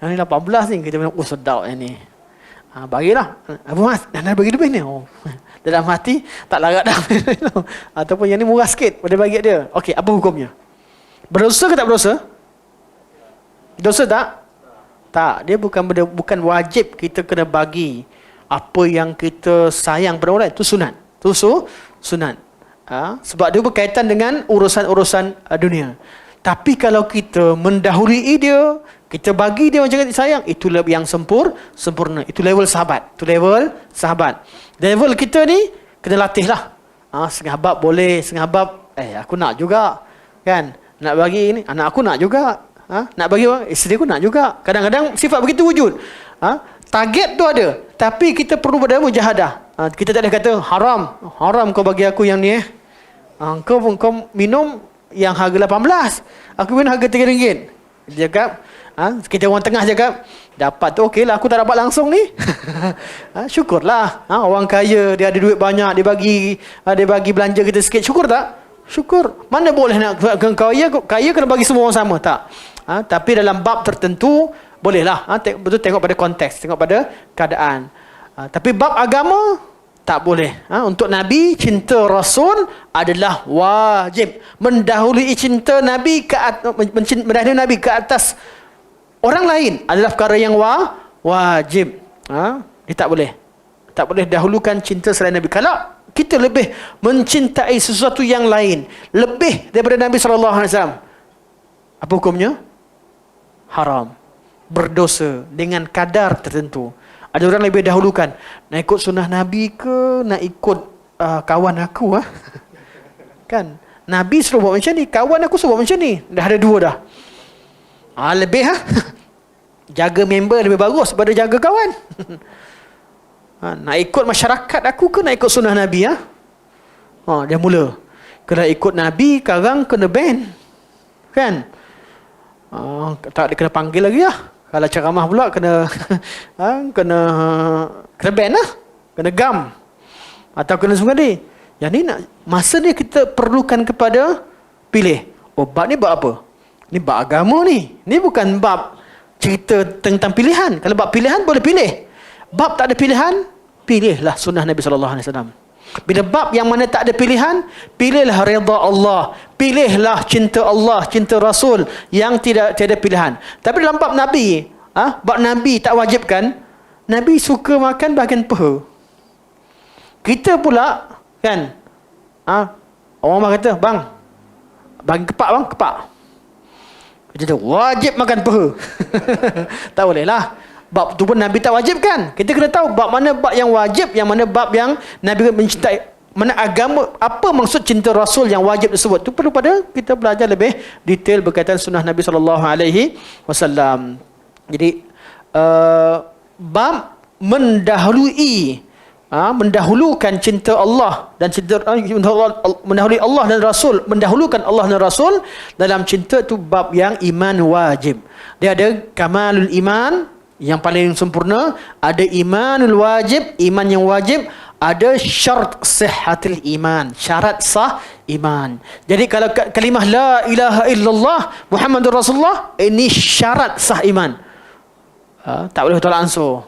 Yang ni 18 ni, kita bilang, sedap yang ni. Bagilah. Apa mas? Dah bagi lebih ni? Dalam hati, tak larat dah. Ataupun yang ni murah sikit, boleh bagi dia. Okey, apa hukumnya? Berdosa ke tak berdosa? Dosa tak? Tak, dia bukan wajib kita kena bagi apa yang kita sayang pada orang. Itu sunat. Itu sunat. Sebab dia berkaitan dengan urusan-urusan dunia. Tapi kalau kita mendahului dia, kita bagi dia macam kita sayang, itu yang sempurna. Itu level sahabat. Level kita ni kena latih lah. Setengah bab boleh, setengah bab aku nak juga, kan? Nak bagi ni, anak aku nak juga. Nak bagi orang, isteri aku nak juga. Kadang-kadang sifat begitu wujud. Target tu ada, tapi kita perlu pada mujahadah. Kita tak boleh kata haram kau bagi aku yang ni. Kau minum yang harga 18, aku minum harga RM3. Dia cakap, kita orang tengah cakap, dapat tu okey lah, aku tak dapat langsung ni. Syukurlah. Orang kaya, dia ada duit banyak, dia bagi belanja kita sikit, syukur tak? Syukur. Mana boleh nak kaya kena bagi semua orang sama, tak? Tapi dalam bab tertentu bolehlah. Betul, tengok pada konteks, tengok pada keadaan. Tapi bab agama tak boleh. Untuk Nabi, cinta Rasul adalah wajib. Mendahului cinta Nabi mendahului Nabi ke atas orang lain adalah perkara yang wajib. Dia tak boleh. Tak boleh dahulukan cinta selain Nabi. Kalau kita lebih mencintai sesuatu yang lain, lebih daripada Nabi SAW, apa hukumnya? Haram. Berdosa dengan kadar tertentu. Ada orang lebih dahulukan, nak ikut sunnah Nabi ke nak ikut kawan aku? Kan? Nabi suruh buat macam ni, kawan aku suruh buat macam ni. Dah ada dua dah. Lebih jaga member lebih bagus daripada jaga kawan. Nak ikut masyarakat aku ke nak ikut sunnah Nabi? Dia mula. Kalau ikut Nabi, sekarang kena ban. Kan? Tak kena panggil lagi lah. Kalau ceramah pula kena kena ban lah. Kena gam. Atau kena semua ni. Yang ni nak, masa ni kita perlukan kepada pilih. Bab ni bab apa? Ni bab agama ni. Ni bukan bab cerita tentang pilihan. Kalau bab pilihan boleh pilih. Bab tak ada pilihan, pilihlah sunnah Nabi SAW. Bila bab yang mana tak ada pilihan, pilihlah redha Allah. Pilihlah cinta Allah, cinta Rasul yang tiada pilihan. Tapi dalam bab Nabi, bab Nabi tak wajibkan. Nabi suka makan bahagian paha. Kita pula kan, orang kata, bang, bagi kepak bang, kepak. Kita wajib makan paha. Tak boleh lah. Bab tu pun Nabi tak wajibkan. Kita kena tahu bab mana bab yang wajib, yang mana bab yang Nabi mencintai, mana agama, apa maksud cinta Rasul yang wajib tersebut. Itu perlu pada kita belajar lebih detail berkaitan sunnah Nabi SAW. Jadi bab mendahulukan cinta Allah dan cinta mendahului Allah dan Rasul, mendahulukan Allah dan Rasul dalam cinta tu bab yang iman wajib. Dia ada kamalul iman yang paling sempurna, ada imanul wajib, iman yang wajib, ada syarat sihhatil iman, syarat sah iman. Jadi kalau kalimah la ilaha illallah Muhammadur Rasulullah, ini syarat sah iman. Tak boleh tolak ansur.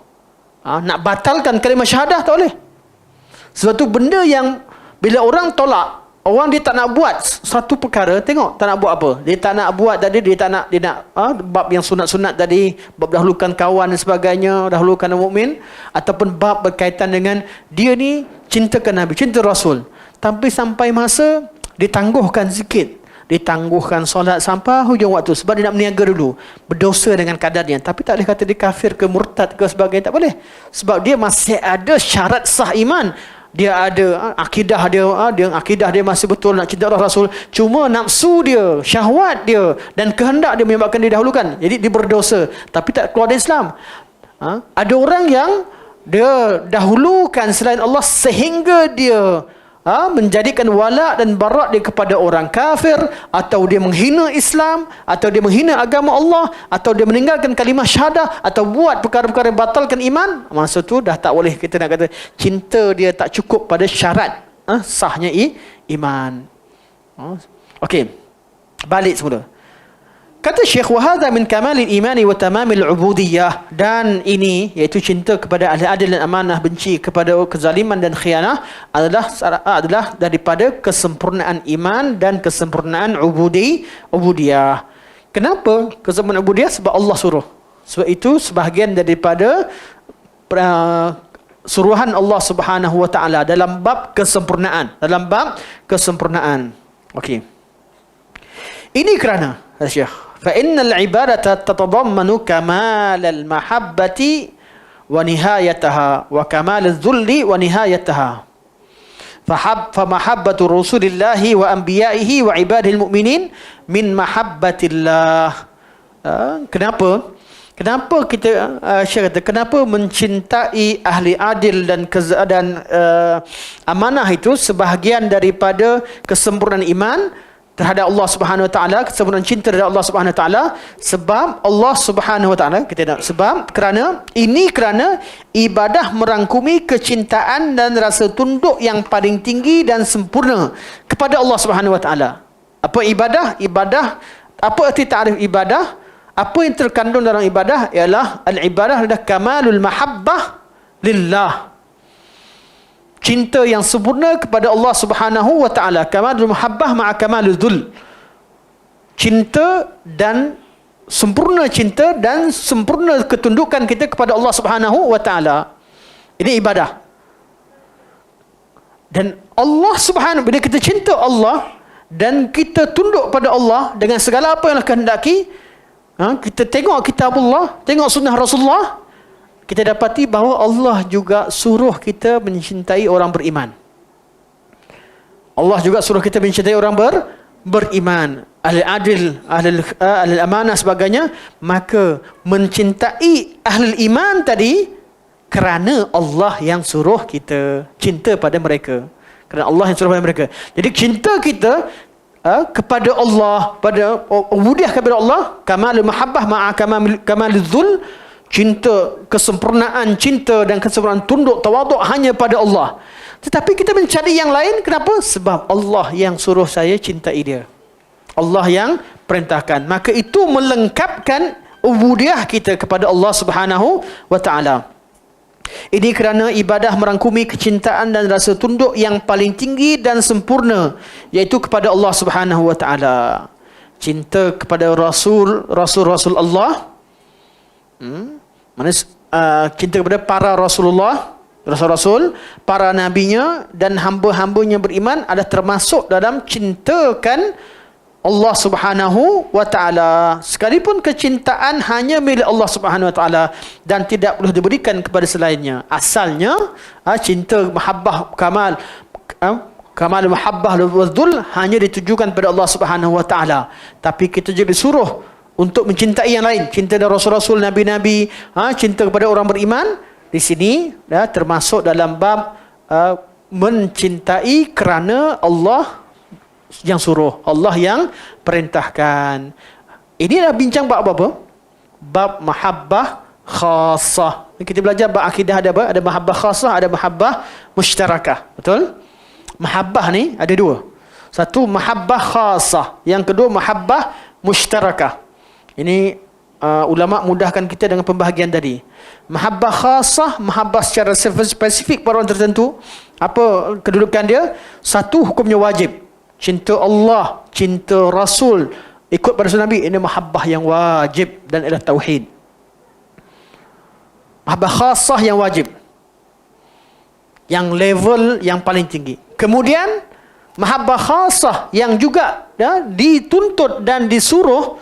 Nak batalkan kalimah syahadah tak boleh. Sebab tu benda yang bila orang tolak, orang dia tak nak buat satu perkara, tengok tak nak buat apa. Dia tak nak buat tadi, dia nak bab yang sunat-sunat tadi, bab dahulukan kawan dan sebagainya, dahulukan mukmin, ataupun bab berkaitan dengan dia ni cintakan Nabi, cinta Rasul. Tapi sampai masa ditangguhkan sikit. Ditangguhkan solat sampai hujung waktu sebab dia nak meniaga dulu, berdosa dengan kadarnya. Tapi tak boleh kata dia kafir ke murtad ke sebagainya, tak boleh. Sebab dia masih ada syarat sah iman. Dia ada akidah dia, akidah dia masih betul nak cinta Allah Rasul. Cuma nafsu dia, syahwat dia dan kehendak dia menyebabkan dia dahulukan. Jadi dia berdosa tapi tak keluar dari Islam. Ada orang yang dia dahulukan selain Allah sehingga dia menjadikan wala dan barak dia kepada orang kafir, atau dia menghina Islam, atau dia menghina agama Allah, atau dia meninggalkan kalimah syahadah, atau buat perkara-perkara yang batalkan iman. Masa tu dah tak boleh kita nak kata cinta dia tak cukup pada syarat sahnya iman. Okey, balik semula. Kata Syekh, wahadha min kamalil imani wa tamamil ubudiyah, dan ini iaitu cinta kepada ahli adil dan amanah, benci kepada kezaliman dan khianah adalah daripada kesempurnaan iman dan kesempurnaan ubudiyah. Kenapa kesempurnaan ubudiyah? Sebab Allah suruh. Sebab itu sebahagian daripada suruhan Allah Subhanahu wa taala dalam bab kesempurnaan. Okey. Ini kerana Syekh, فإن العبادة تتضمن كمال المحبة ونهايتها وكمال الذل ونهايتها فمحبة رسول الله وأنبيائه وعباده المؤمنين من محبة الله. Kenapa kita Syekh kata kenapa mencintai ahli adil dan amanah itu sebahagian daripada kesempurnaan iman terhadap Allah Subhanahu wa taala, kesempurnaan cinta terhadap Allah Subhanahu wa taala. Sebab Allah Subhanahu wa taala kerana ibadah merangkumi kecintaan dan rasa tunduk yang paling tinggi dan sempurna kepada Allah Subhanahu wa taala. Apa ibadah? Apa arti ta'rif ibadah? Apa yang terkandung dalam ibadah ialah al-ibadah adalah kamalul mahabbah lillah. Cinta yang sempurna kepada Allah Subhanahu wa taala. Kamalul muhabbah ma'a kamalul dhul. Cinta dan sempurna ketundukan kita kepada Allah Subhanahu wa taala. Ini ibadah. Dan Allah Subhanahu, bila kita cinta Allah dan kita tunduk pada Allah dengan segala apa yang Allah kehendaki, kita tengok kitab Allah, tengok sunnah Rasulullah, kita dapati bahawa Allah juga suruh kita mencintai orang beriman. Allah juga suruh kita mencintai orang beriman, ahli adil, ahli amanah sebagainya. Maka mencintai ahli iman tadi kerana Allah yang suruh kita cinta pada mereka. Kerana Allah yang suruh pada mereka. Jadi cinta kita kepada Allah, pada ubudiyah kepada Allah, kamalul mahabbah ma'a kamalul dhul, cinta, kesempurnaan cinta dan kesempurnaan tunduk tawaduk hanya pada Allah. Tetapi kita mencari yang lain, kenapa? Sebab Allah yang suruh saya cintai dia, Allah yang perintahkan. Maka itu melengkapkan ubudiyah kita kepada Allah Subhanahu wa ta'ala. Ini kerana ibadah merangkumi kecintaan dan rasa tunduk yang paling tinggi dan sempurna, iaitu kepada Allah Subhanahu wa ta'ala. Cinta kepada Rasul Allah, cinta kepada para Rasulullah, Rasul-Rasul, para nabinya dan hamba-hambanya beriman adalah termasuk dalam cintakan Allah Subhanahu wa ta'ala. Sekalipun kecintaan hanya milik Allah Subhanahu wa ta'ala dan tidak boleh diberikan kepada selainnya. Asalnya cinta mahabbah kamal mahabbah wadzul hanya ditujukan kepada Allah Subhanahu wa ta'ala. Tapi kita juga disuruh untuk mencintai yang lain, cinta dari Rasul-Rasul, Nabi-Nabi, cinta kepada orang beriman. Di sini termasuk dalam bab mencintai kerana Allah yang suruh, Allah yang perintahkan. Ini dah bincang bab apa? Bab mahabbah khasah. Kita belajar bab akidah ada apa? Ada mahabbah khasah, ada mahabbah mushtarakah. Betul? Mahabbah ni ada dua. Satu mahabbah khasah, yang kedua mahabbah mushtarakah. Ini ulama mudahkan kita dengan pembahagian tadi. Mahabbah khasah, mahabbah secara spesifik pada orang tertentu. Apa kedudukan dia? Satu, hukumnya wajib. Cinta Allah, cinta Rasul, ikut pada sunnah Nabi, ini mahabbah yang wajib dan ialah tauhid. Mahabbah khasah yang wajib, yang level yang paling tinggi. Kemudian mahabbah khasah yang juga dituntut dan disuruh,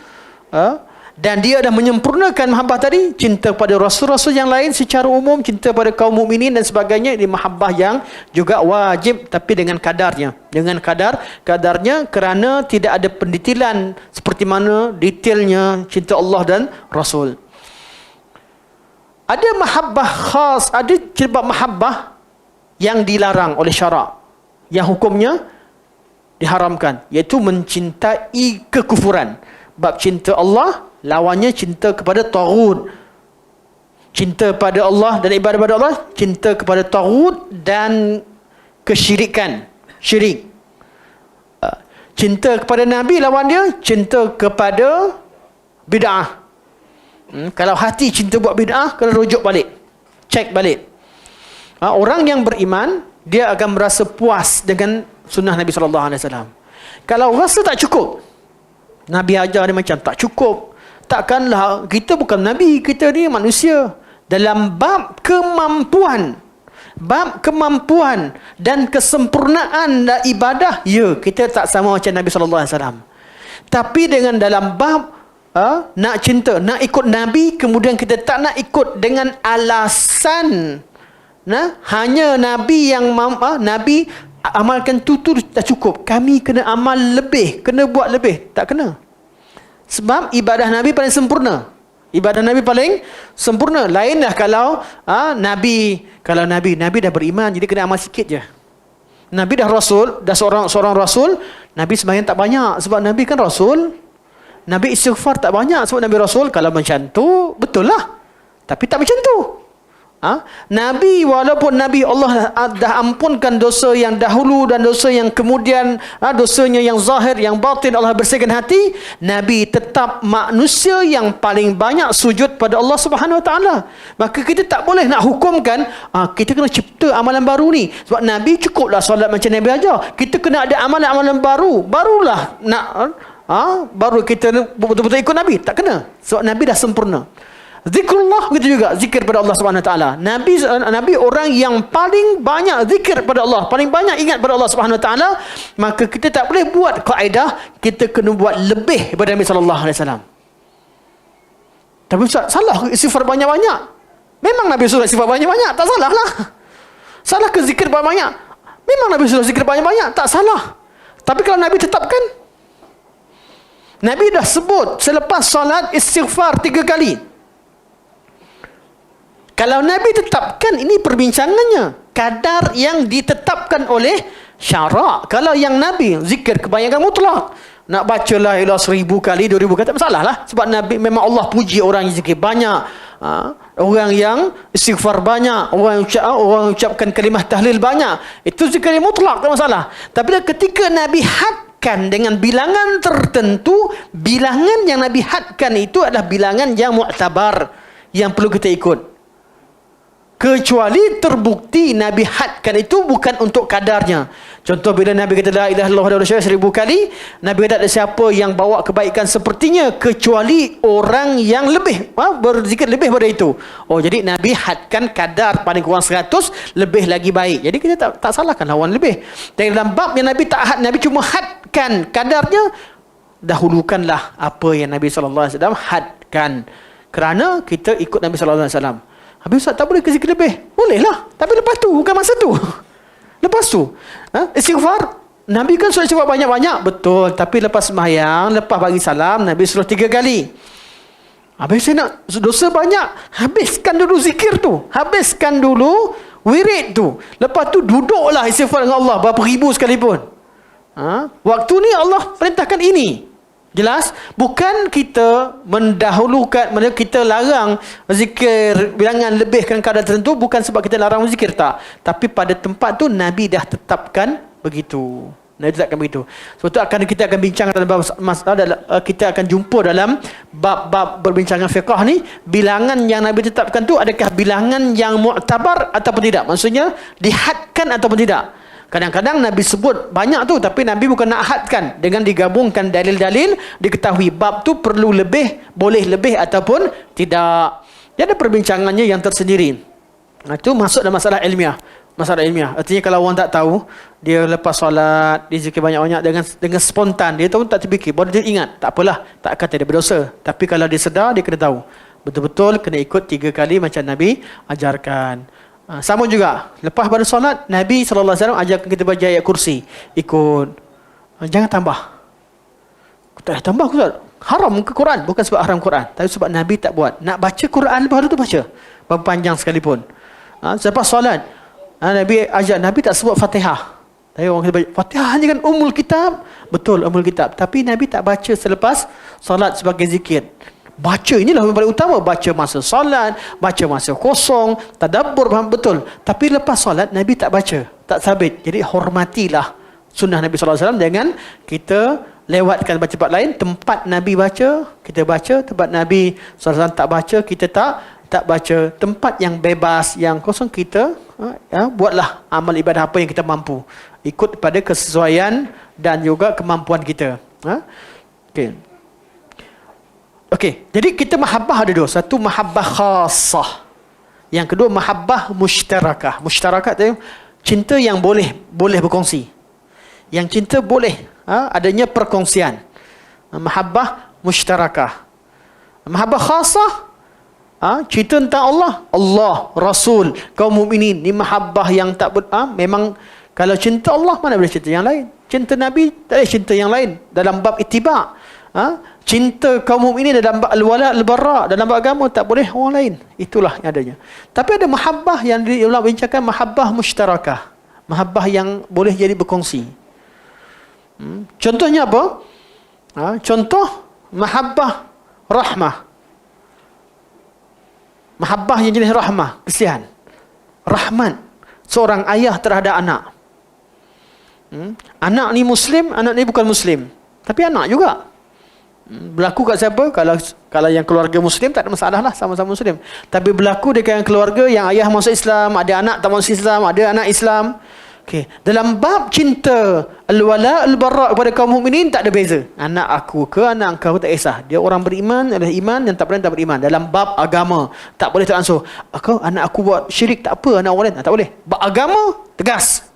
dan dia dah menyempurnakan mahabbah tadi, cinta kepada Rasul-Rasul yang lain secara umum, cinta pada kaum mukminin dan sebagainya. Ini mahabbah yang juga wajib, tapi dengan kadarnya, dengan kadarnya, kerana tidak ada pendetailan seperti mana detailnya cinta Allah dan Rasul. Ada mahabbah khas, ada sebab mahabbah yang dilarang oleh syarak, yang hukumnya diharamkan, iaitu mencintai kekufuran. Bab cinta Allah, lawannya cinta kepada taghut. Cinta pada Allah dan ibadah kepada Allah, cinta kepada taghut dan kesyirikan, syirik. Cinta kepada Nabi, lawan dia cinta kepada bid'ah. Kalau hati cinta buat bid'ah, kena rujuk balik, cek balik. Orang yang beriman, dia akan merasa puas dengan sunnah Nabi SAW. Kalau rasa tak cukup, Nabi ajar dia macam tak cukup, takkanlah, kita bukan Nabi, kita ni manusia. Dalam bab kemampuan dan kesempurnaan ibadah, ya, kita tak sama macam Nabi SAW. Tapi dengan dalam bab nak cinta, nak ikut Nabi, kemudian kita tak nak ikut dengan alasan hanya Nabi yang Nabi amalkan tu dah cukup, kami kena amal lebih, kena buat lebih. Tak kena. Sebab ibadah Nabi paling sempurna. Ibadah Nabi paling sempurna. Lainlah kalau Nabi dah beriman, jadi kena amal sikit je. Nabi dah Rasul, dah seorang Rasul, Nabi sembahyang tak banyak sebab Nabi kan Rasul. Nabi istighfar tak banyak sebab Nabi Rasul. Kalau macam tu, betul lah. Tapi tak macam tu. Nabi, walaupun Nabi Allah dah ampunkan dosa yang dahulu dan dosa yang kemudian, dosanya yang zahir, yang batin Allah bersihkan hati, Nabi tetap manusia yang paling banyak sujud pada Allah Subhanahu Wa Taala. Maka kita tak boleh nak hukumkan kita kena cipta amalan baru ni. Sebab Nabi cukuplah solat macam Nabi ajar. Kita kena ada amalan-amalan baru, barulah nak baru kita betul-betul ikut Nabi. Tak kena. Sebab Nabi dah sempurna. Zikrullah begitu juga, zikir pada Allah Subhanahu Wa Taala. Nabi orang yang paling banyak zikir pada Allah, paling banyak ingat pada Allah Subhanahu Wa Taala, maka kita tak boleh buat kaedah kita kena buat lebih daripada Nabi sallallahu alaihi wasallam. Tapi Ustaz, salah istighfar banyak-banyak. Memang Nabi suruh istighfar banyak-banyak, tak salah lah. Salah ke zikir banyak-banyak? Memang Nabi suruh zikir banyak-banyak, tak salah. Tapi kalau Nabi tetapkan, Nabi dah sebut selepas solat istighfar 3 kali. Kalau Nabi tetapkan, ini perbincangannya. Kadar yang ditetapkan oleh syarak. Kalau yang Nabi zikir kebanyakan mutlak. Nak baca la ilaha 1000 kali, 2000 kali, tak masalah lah. Sebab Nabi memang Allah puji orang yang zikir banyak. Orang yang istighfar banyak. Orang ucapkan kalimah tahlil banyak. Itu zikir yang mutlak, tak masalah. Tapi ketika Nabi hadkan dengan bilangan tertentu, bilangan yang Nabi hadkan itu adalah bilangan yang mu'tabar, yang perlu kita ikut. Kecuali terbukti Nabi hadkan itu bukan untuk kadarnya. Contoh bila Nabi kata la ilaha illallah wa 1000 kali, Nabi kata ada siapa yang bawa kebaikan sepertinya kecuali orang yang lebih berzikir lebih pada itu. Oh, jadi Nabi hadkan kadar paling kurang 100, lebih lagi baik. Jadi kita tak salahkan lawan lebih. Dan dalam bab yang Nabi tak had, Nabi cuma hadkan kadarnya, dahulukanlah apa yang Nabi sallallahu alaihi wasallam hadkan. Kerana kita ikut Nabi sallallahu alaihi wasallam. Habis Ustaz, tak boleh ke zikir lebih? Boleh lah. Tapi lepas tu, bukan masa tu. Lepas tu. Istighfar. Nabi kan suruh istighfar banyak-banyak. Betul. Tapi lepas sembahyang, lepas bagi salam, Nabi suruh 3 kali. Habis saya nak dosa banyak. Habiskan dulu zikir tu. Habiskan dulu wirid tu. Lepas tu duduklah istighfar dengan Allah. Berapa ribu sekalipun. Waktu ni Allah perintahkan ini. Jelas? Bukan kita mendahulukan, kita larang zikir bilangan lebihkan kadar tertentu, bukan sebab kita larang zikir, tak. Tapi pada tempat tu Nabi dah tetapkan begitu. Nabi tetapkan begitu. Sebab tu kita akan bincang dalam masalah, kita akan jumpa dalam bab-bab berbincangan fiqh ni, bilangan yang Nabi tetapkan tu adakah bilangan yang mu'tabar ataupun tidak? Maksudnya dihadkan ataupun tidak? Kadang-kadang Nabi sebut banyak tu, tapi Nabi bukan nak hadkan. Dengan digabungkan dalil-dalil, diketahui bab tu perlu lebih, boleh lebih ataupun tidak. Dia ada perbincangannya yang tersendiri. Itu masuk dalam masalah ilmiah. Masalah ilmiah. Artinya kalau orang tak tahu, dia lepas solat, dia zikir banyak-banyak dengan spontan, dia tahu tak terfikir, baru dia ingat, tak apalah, tak kata dia berdosa. Tapi kalau dia sedar, dia kena tahu. Betul-betul kena ikut 3 kali macam Nabi ajarkan. Sama juga, lepas pada solat, Nabi SAW ajarkan kita baca ayat kursi. Ikut. Jangan tambah. Tak tambah, Ustaz. Haram ke Quran. Bukan sebab haram Quran, tapi sebab Nabi tak buat. Nak baca Quran, baru tu baca. Berapa panjang sekalipun. Selepas solat, Nabi ajar, Nabi tak sebut Fatihah. Tapi orang kata baca Fatihah hanya kan umul kitab. Betul, umul kitab. Tapi Nabi tak baca selepas solat sebagai zikir. Baca, inilah yang paling utama. Baca masa solat, baca masa kosong, tadabbur, faham betul. Tapi lepas solat, Nabi tak baca. Tak sabit. Jadi hormatilah sunnah Nabi SAW dengan kita lewatkan baca tempat lain. Tempat Nabi baca, kita baca. Tempat Nabi SAW tak baca, kita tak baca. Tempat yang bebas, yang kosong, kita buatlah amal ibadah apa yang kita mampu. Ikut pada kesesuaian dan juga kemampuan kita. Okey, jadi kita mahabbah ada 2. Satu mahabbah khasah. Yang kedua mahabbah mushtarakah. Mushtarakah tu cinta yang boleh berkongsi. Yang cinta boleh adanya perkongsian. Mahabbah mushtarakah. Mahabbah khasah, cinta tentang Allah, Rasul, kaum mukminin. Ni mahabbah yang tak memang kalau cinta Allah, mana boleh cinta yang lain? Cinta Nabi tak ada cinta yang lain dalam bab ittiba'. Cinta kaum mukminin dalam al-wala al-bara, dalam agama tak boleh orang lain. Itulah yang adanya. Tapi ada mahabbah yang ulama bincangkan, mahabbah mushtarakah. Mahabbah yang boleh jadi berkongsi. Contohnya apa? Contoh mahabbah rahmah. Mahabbah yang jenis rahmah, kesian. Rahmat seorang ayah terhadap anak. Anak ni Muslim, anak ni bukan Muslim. Tapi anak juga. Berlaku kat siapa? Kalau yang keluarga Muslim tak ada masalah lah, sama-sama Muslim. Tapi berlaku dekat yang keluarga yang ayah masuk Islam, ada anak tak masuk Islam, ada anak Islam. Okey, dalam bab cinta al-wala al-bara kepada kaum mukminin tak ada beza. Anak aku ke anak engkau tak kisah. Dia orang beriman adalah iman, yang tak beriman tak beriman. Dalam bab agama tak boleh teransur. Anak aku buat syirik tak apa, anak orang lain tak boleh. Bab agama tegas.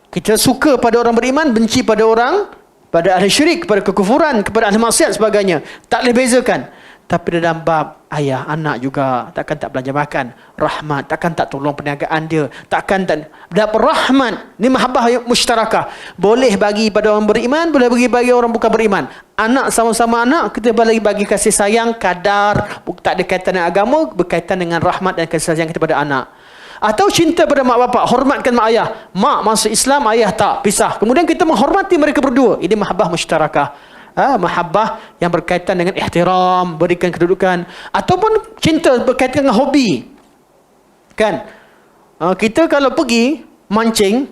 Kita suka pada orang beriman, benci pada orang pada ahli syirik, kepada kekufuran, kepada ahli maksiat sebagainya. Tak boleh bezakan. Tapi dalam bab ayah, anak juga, takkan tak belanja makan. Rahmat, takkan tak tolong perniagaan dia. Takkan tak dapat rahmat. Ni mahabbah mushtarakah. Boleh bagi pada orang beriman, boleh bagi orang bukan beriman. Anak sama-sama anak, kita boleh bagi kasih sayang kadar, tak ada kaitan dengan agama, berkaitan dengan rahmat dan kasih sayang kita pada anak. Atau cinta pada mak bapak, hormatkan mak ayah. Mak masuk Islam, ayah tak, pisah. Kemudian kita menghormati mereka berdua. Ini mahabbah mushtarakah. Mahabbah yang berkaitan dengan ihtiram, berikan kedudukan. Ataupun cinta berkaitan dengan hobi. Kan? Kita kalau pergi mancing,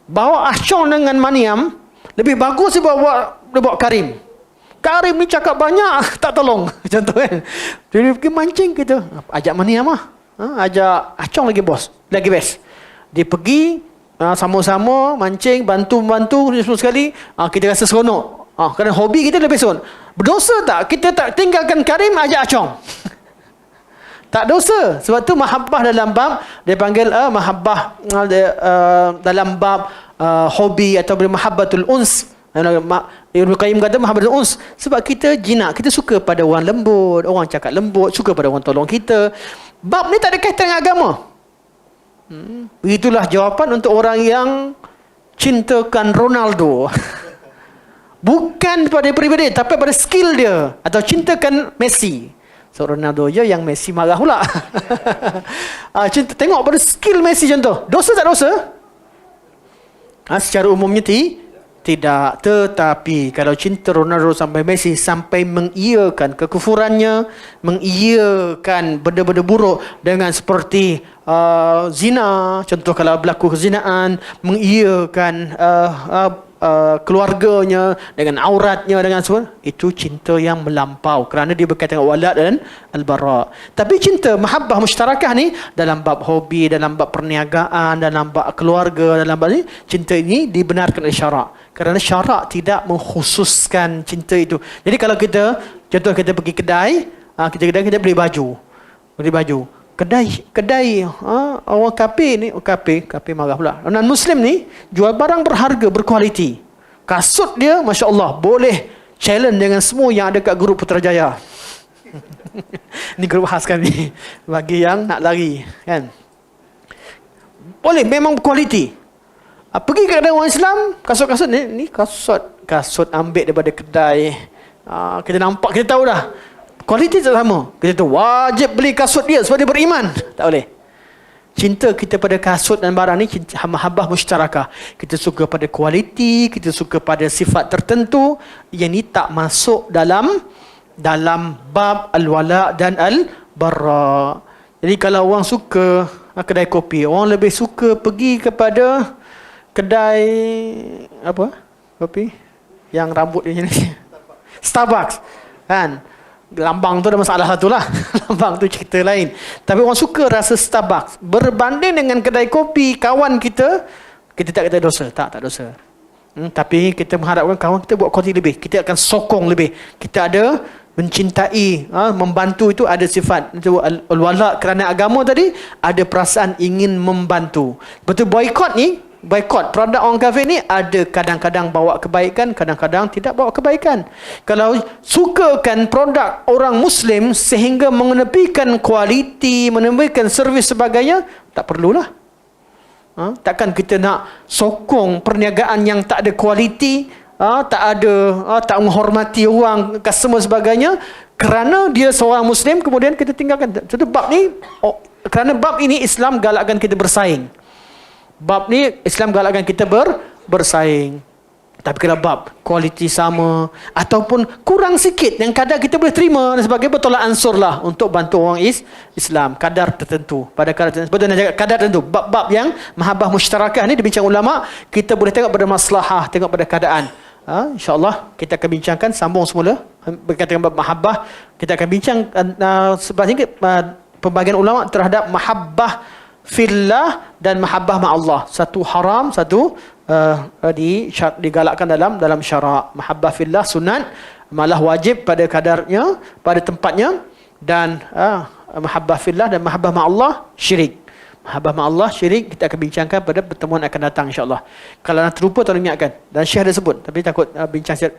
bawa acong dengan maniam, lebih bagus dia bawa karim. Karim ni cakap banyak, tak tolong. Contoh kan. Jadi pergi mancing kita, ajak maniam lah. Ajak acong lagi bos, lagi best. Dia pergi, sama-sama mancing, bantu-bantu semua sekali, kita rasa seronok. Kerana hobi kita lebih seronok. Berdosa tak kita tak tinggalkan karim, ajak acong? Tak dosa. Sebab tu mahabbah dalam bab dia panggil mahabbah dalam bab hobi atau mahabbatul uns. Ibnu Qayyim kata mahabbatul uns sebab kita jinak, kita suka pada orang lembut, orang cakap lembut, suka pada orang tolong kita. Bab ni tak ada kaitan dengan agama. Begitulah jawapan untuk orang yang cintakan Ronaldo. Bukan pada pribadi, tapi pada skill dia. Atau cintakan Messi. So Ronaldo je yang Messi marah pula. Cinta, tengok pada skill Messi contoh. Dosa tak dosa? Secara umumnya tidak. Tetapi kalau cinta Ronaldo sampai Messi, sampai mengiyakan kekufurannya, mengiyakan benda-benda buruk dengan seperti zina, contoh kalau berlaku kezinaan, mengiyakan keluarganya dengan auratnya, dengan semua, itu cinta yang melampau kerana dia berkaitan dengan wala dan al-bara. Tapi cinta mahabbah mushtarakah ni dalam bab hobi, dalam bab perniagaan, dalam bab keluarga, dalam bab ni, cinta ini dibenarkan oleh syarak kerana syarak tidak mengkhususkan cinta itu. Jadi kalau kita contoh kita pergi kedai, kita beli baju. Kedai orang kafir ni, kafir marah pula. Non muslim ni jual barang berharga, berkualiti. Kasut dia masya-Allah boleh challenge dengan semua yang ada kat grup Putrajaya. Ni grup khas kami bagi yang nak lari, kan. Boleh, memang berkualiti. Pergi ke kedai orang Islam, kasut-kasut ni kasut ambil daripada kedai. Kita nampak, kita tahu dah. Kualiti tak sama. Kita tu wajib beli kasut dia sebab dia beriman. Tak boleh. Cinta kita pada kasut dan barang ni mahabbah mushtarakah. Kita suka pada kualiti, kita suka pada sifat tertentu yang ni tak masuk dalam bab al-wala dan al-bara. Jadi kalau orang suka kedai kopi, orang lebih suka pergi kepada kedai apa? Kopi yang rambut dia macam ni. Starbucks. Kan? Lambang tu ada masalah satu lah. Lambang tu cerita lain. Tapi orang suka rasa Starbucks. Berbanding dengan kedai kopi kawan kita, kita tak kata dosa. Tak dosa. Tapi kita mengharapkan kawan kita buat kualiti lebih. Kita akan sokong lebih. Kita ada mencintai, membantu itu ada sifat. Al-wala kerana agama tadi, ada perasaan ingin membantu. Betul boykot ni, boykot produk orang kafir ni ada kadang-kadang bawa kebaikan, kadang-kadang tidak bawa kebaikan. Kalau sukakan produk orang Muslim sehingga mengenepikan kualiti, menepikan servis sebagainya, tak perlulah. Takkan kita nak sokong perniagaan yang tak ada kualiti, tak menghormati orang, customer sebagainya, kerana dia seorang Muslim kemudian kita tinggalkan. Jadi bab ni, kerana bab ini Islam galakkan kita bersaing. Bab ni Islam galakkan kita bersaing. Tapi kalau bab kualiti sama ataupun kurang sikit yang kadar kita boleh terima dan sebagainya, bertolak ansur lah untuk bantu orang Islam kadar tertentu. Pada kadar tertentu, betul nak jaga kadar tertentu. Bab-bab yang mahabbah mushtarakah ni dibincang ulama, kita boleh tengok pada maslahah, tengok pada keadaan. InsyaAllah kita akan bincangkan, sambung semula berkaitan dengan bab mahabbah. Kita akan bincang sebanyak pembagian ulama terhadap mahabbah fillah dan mahabbah ma'allah. Satu haram, satu digalakkan dalam syarak. Mahabbah fillah sunat, malah wajib pada kadarnya, pada tempatnya, dan mahabbah fillah dan mahabbah ma'allah syirik. Mahabbah ma'allah syirik kita akan bincangkan pada pertemuan akan datang insya-Allah. Kalau nak terlupa tolong ingatkan. Dan Syekh dah sebut tapi takut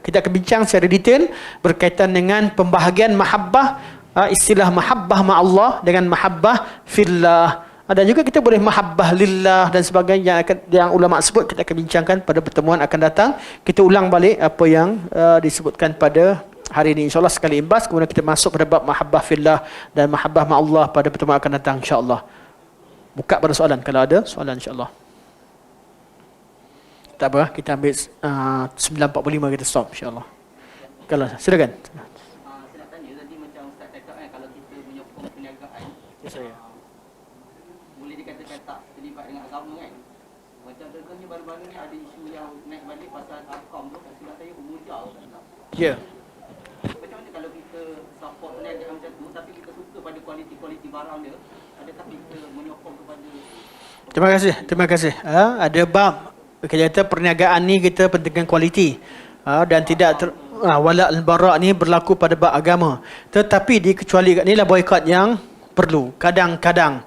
kita akan bincang secara detail berkaitan dengan pembahagian mahabbah, istilah mahabbah ma'allah dengan mahabbah fillah. Dan juga kita boleh mahabbah lillah dan sebagainya yang ulama sebut, kita akan bincangkan pada pertemuan akan datang. Kita ulang balik apa yang disebutkan pada hari ini insya-Allah sekali imbas, kemudian kita masuk pada bab mahabbah fillah dan mahabbah ma'allah pada pertemuan akan datang insya-Allah. Buka pada soalan kalau ada soalan insya-Allah. Tak apa, kita ambil 9.45 kita stop insya-Allah. Kalau silakan. Saya nak tanya tadi macam Ustaz cakap kan, kalau kita menyokong perniagaan, saya. boleh dikatakan tak terlibat dengan agama kan. Macam contohnya baru-baru ni ada isu yang naik balik pasal Arkom tu, kat sebelah saya Umoja tak. Ya. Macam mana kalau kita support perniagaan macam tu tapi kita suka pada kualiti-kualiti barang dia, adakah kita menyokong kepada. Terima kasih. Ada bab kita kata perniagaan ni kita pentingkan kualiti. Dan tidak wala al-bara ni berlaku pada bab agama. Tetapi dikecualikan, inilah boikot yang perlu. Kadang-kadang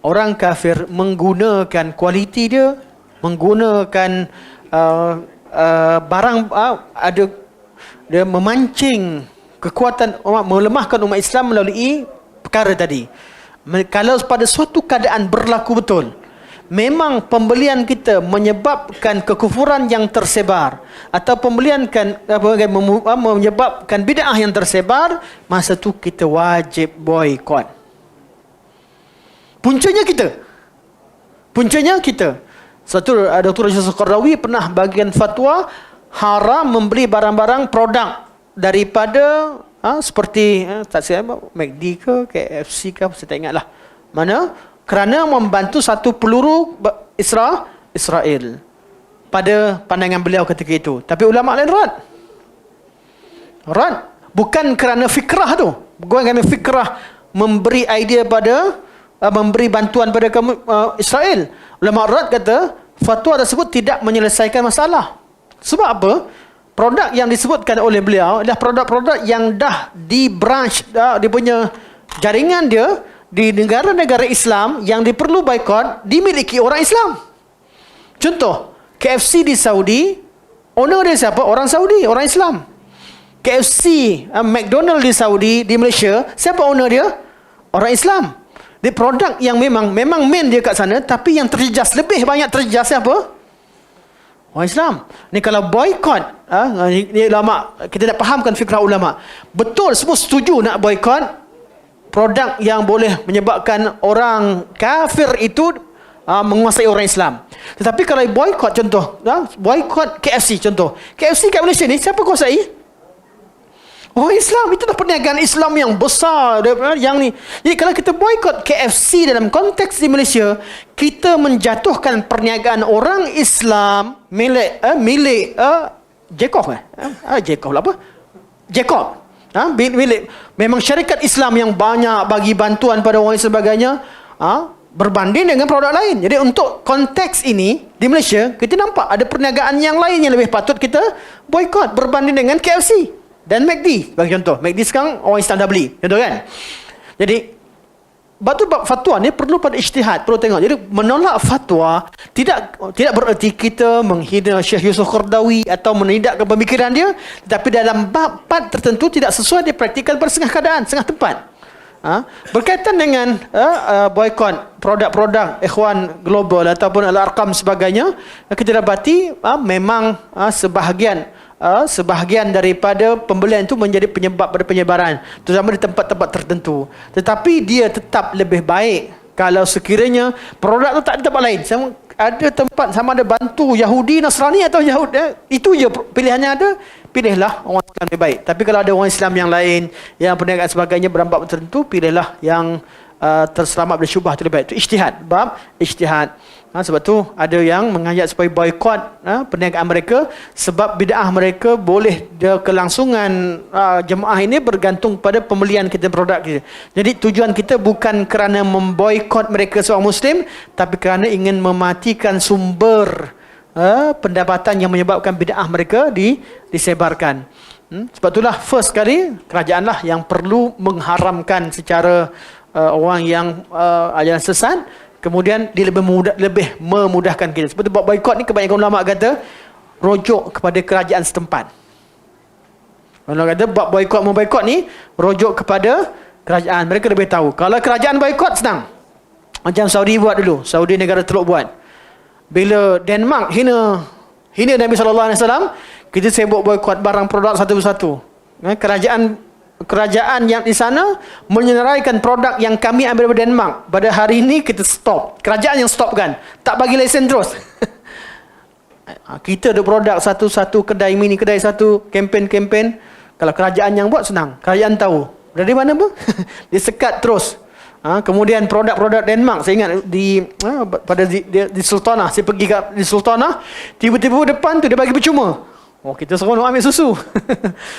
orang kafir menggunakan kualiti dia, menggunakan barang ada dia memancing kekuatan umat, melemahkan umat Islam melalui perkara tadi. Kalau pada suatu keadaan berlaku betul, memang pembelian kita menyebabkan kekufuran yang tersebar atau pembelian menyebabkan bid'ah yang tersebar, masa tu kita wajib boikot. Puncanya kita. Satu Dr. Yusuf Qardawi pernah bagian fatwa haram membeli barang-barang produk daripada seperti tak saya McD ke KFC ke saya tak ingatlah mana, kerana membantu satu peluru Israel pada pandangan beliau ketika itu. Tapi ulama lain rad bukan kerana fikrah tu, bukan kerana fikrah memberi idea pada memberi bantuan pada Israel. Ulama rad kata fatwa tersebut tidak menyelesaikan masalah. Sebab apa? Produk yang disebutkan oleh beliau adalah produk-produk yang dah di branch, dia punya jaringan dia di negara-negara Islam yang diperlu boikot dimiliki orang Islam. Contoh, KFC di Saudi, owner dia siapa? Orang Saudi, orang Islam. KFC, McDonald di Saudi, di Malaysia, siapa owner dia? Orang Islam. Dia produk yang memang main dia kat sana, tapi yang terjejas, lebih banyak terjejas siapa? Orang Islam. Ni kalau boikot, ni ulama, kita nak fahamkan fikrah ulama. Betul, semua setuju nak boikot produk yang boleh menyebabkan orang kafir itu menguasai orang Islam. Tetapi kalau boikot contoh, boikot KFC contoh. KFC kat Malaysia ni siapa kuasai? Orang Islam. Itulah perniagaan Islam yang besar yang ni. Jadi kalau kita boikot KFC dalam konteks di Malaysia, kita menjatuhkan perniagaan orang Islam milik Jacob Jacob lah apa? Jacob. Milik memang syarikat Islam yang banyak bagi bantuan pada orang dan sebagainya, berbanding dengan produk lain. Jadi untuk konteks ini di Malaysia, kita nampak ada perniagaan yang lain yang lebih patut kita boikot berbanding dengan KFC dan McD. Bagi contoh, McD sekarang orang Islam dah beli, contoh kan. Jadi bab fatwa ni perlu pada ijtihad, perlu tengok. Jadi menolak fatwa tidak bererti kita menghina Syekh Yusuf Qardawi atau menidakkan pemikiran dia, tetapi dalam bab tertentu tidak sesuai dipraktikkan pada setengah keadaan, setengah tempat. Berkaitan dengan boikot produk-produk Ikhwan Global ataupun Al-Arqam sebagainya, kita dapati memang sebahagian daripada pembelian itu menjadi penyebab pada penyebaran, terutama di tempat-tempat tertentu. Tetapi dia tetap lebih baik kalau sekiranya produk itu tak ada tempat lain. Ada tempat sama ada bantu Yahudi, Nasrani atau Yahudi, itu je pilihannya ada, pilihlah orang Islam lebih baik. Tapi kalau ada orang Islam yang lain yang perniagaan sebagainya berdampak tertentu, pilihlah yang terselamat dari syubhat itu lebih baik. Itu ijtihad, bab ijtihad. Sebab tu ada yang mengajak supaya boikot perniagaan mereka, sebab bid'ah mereka boleh kelangsungan jemaah ini bergantung pada pembelian kita produk kita. Jadi tujuan kita bukan kerana memboikot mereka seorang Muslim, tapi kerana ingin mematikan sumber pendapatan yang menyebabkan bid'ah mereka disebarkan. Sebab itulah first kali kerajaanlah yang perlu mengharamkan secara orang yang ajaran sesat. Kemudian dia lebih memudahkan kita. Sebab itu buat boikot ni kebanyakan ulama kata rujuk kepada kerajaan setempat. Kalau kata buat boikot memboikot ni rujuk kepada kerajaan, mereka lebih tahu. Kalau kerajaan boikot senang. Macam Saudi buat dulu, Saudi negara Teluk buat. Bila Denmark hina Nabi SAW, kita sibuk boikot barang produk satu persatu. Kerajaan yang di sana menyenaraikan produk yang kami ambil dari Denmark. Pada hari ini kita stop. Kerajaan yang stopkan, tak bagi lesen terus. Kita ada produk satu-satu, kedai mini, kedai satu, kempen. Kalau kerajaan yang buat senang. Kerajaan tahu dari mana pun. Dia sekat terus. Kemudian produk-produk Denmark, saya ingat di Sultanah, saya pergi di Sultanah, tiba-tiba depan tu dia bagi percuma. Kita seronok ambil susu.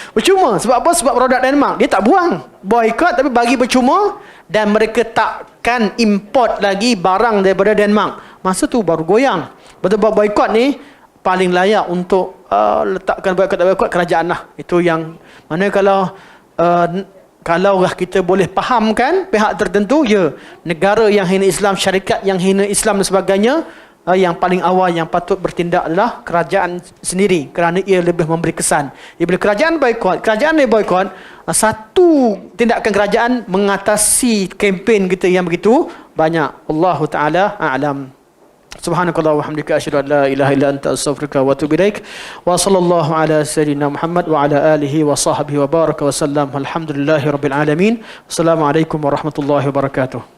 Percuma. Sebab apa? Sebab produk Denmark dia tak buang, boikot, tapi bagi percuma. Dan mereka takkan import lagi barang daripada Denmark. Masa tu baru goyang. Betul, buat boikot ni paling layak untuk letakkan boikot kerajaan lah. Itu yang mana kalau kita boleh fahamkan pihak tertentu, negara yang hina Islam, syarikat yang hina Islam dan sebagainya, yang paling awal yang patut bertindak adalah kerajaan sendiri, kerana ia lebih memberi kesan. Bila kerajaan boikot, satu tindakan kerajaan mengatasi kempen kita yang begitu banyak. Allahu taala a'lam. Subhanakallah wa hamdika asyhadu an la ilaha illa anta astaghfiruka wa atubu ilaik. Wa sallallahu ala sayyidina Muhammad wa ala alihi wa sahbihi wa baraka wa sallam. Alhamdulillahirabbil alamin. Assalamualaikum warahmatullahi wabarakatuh.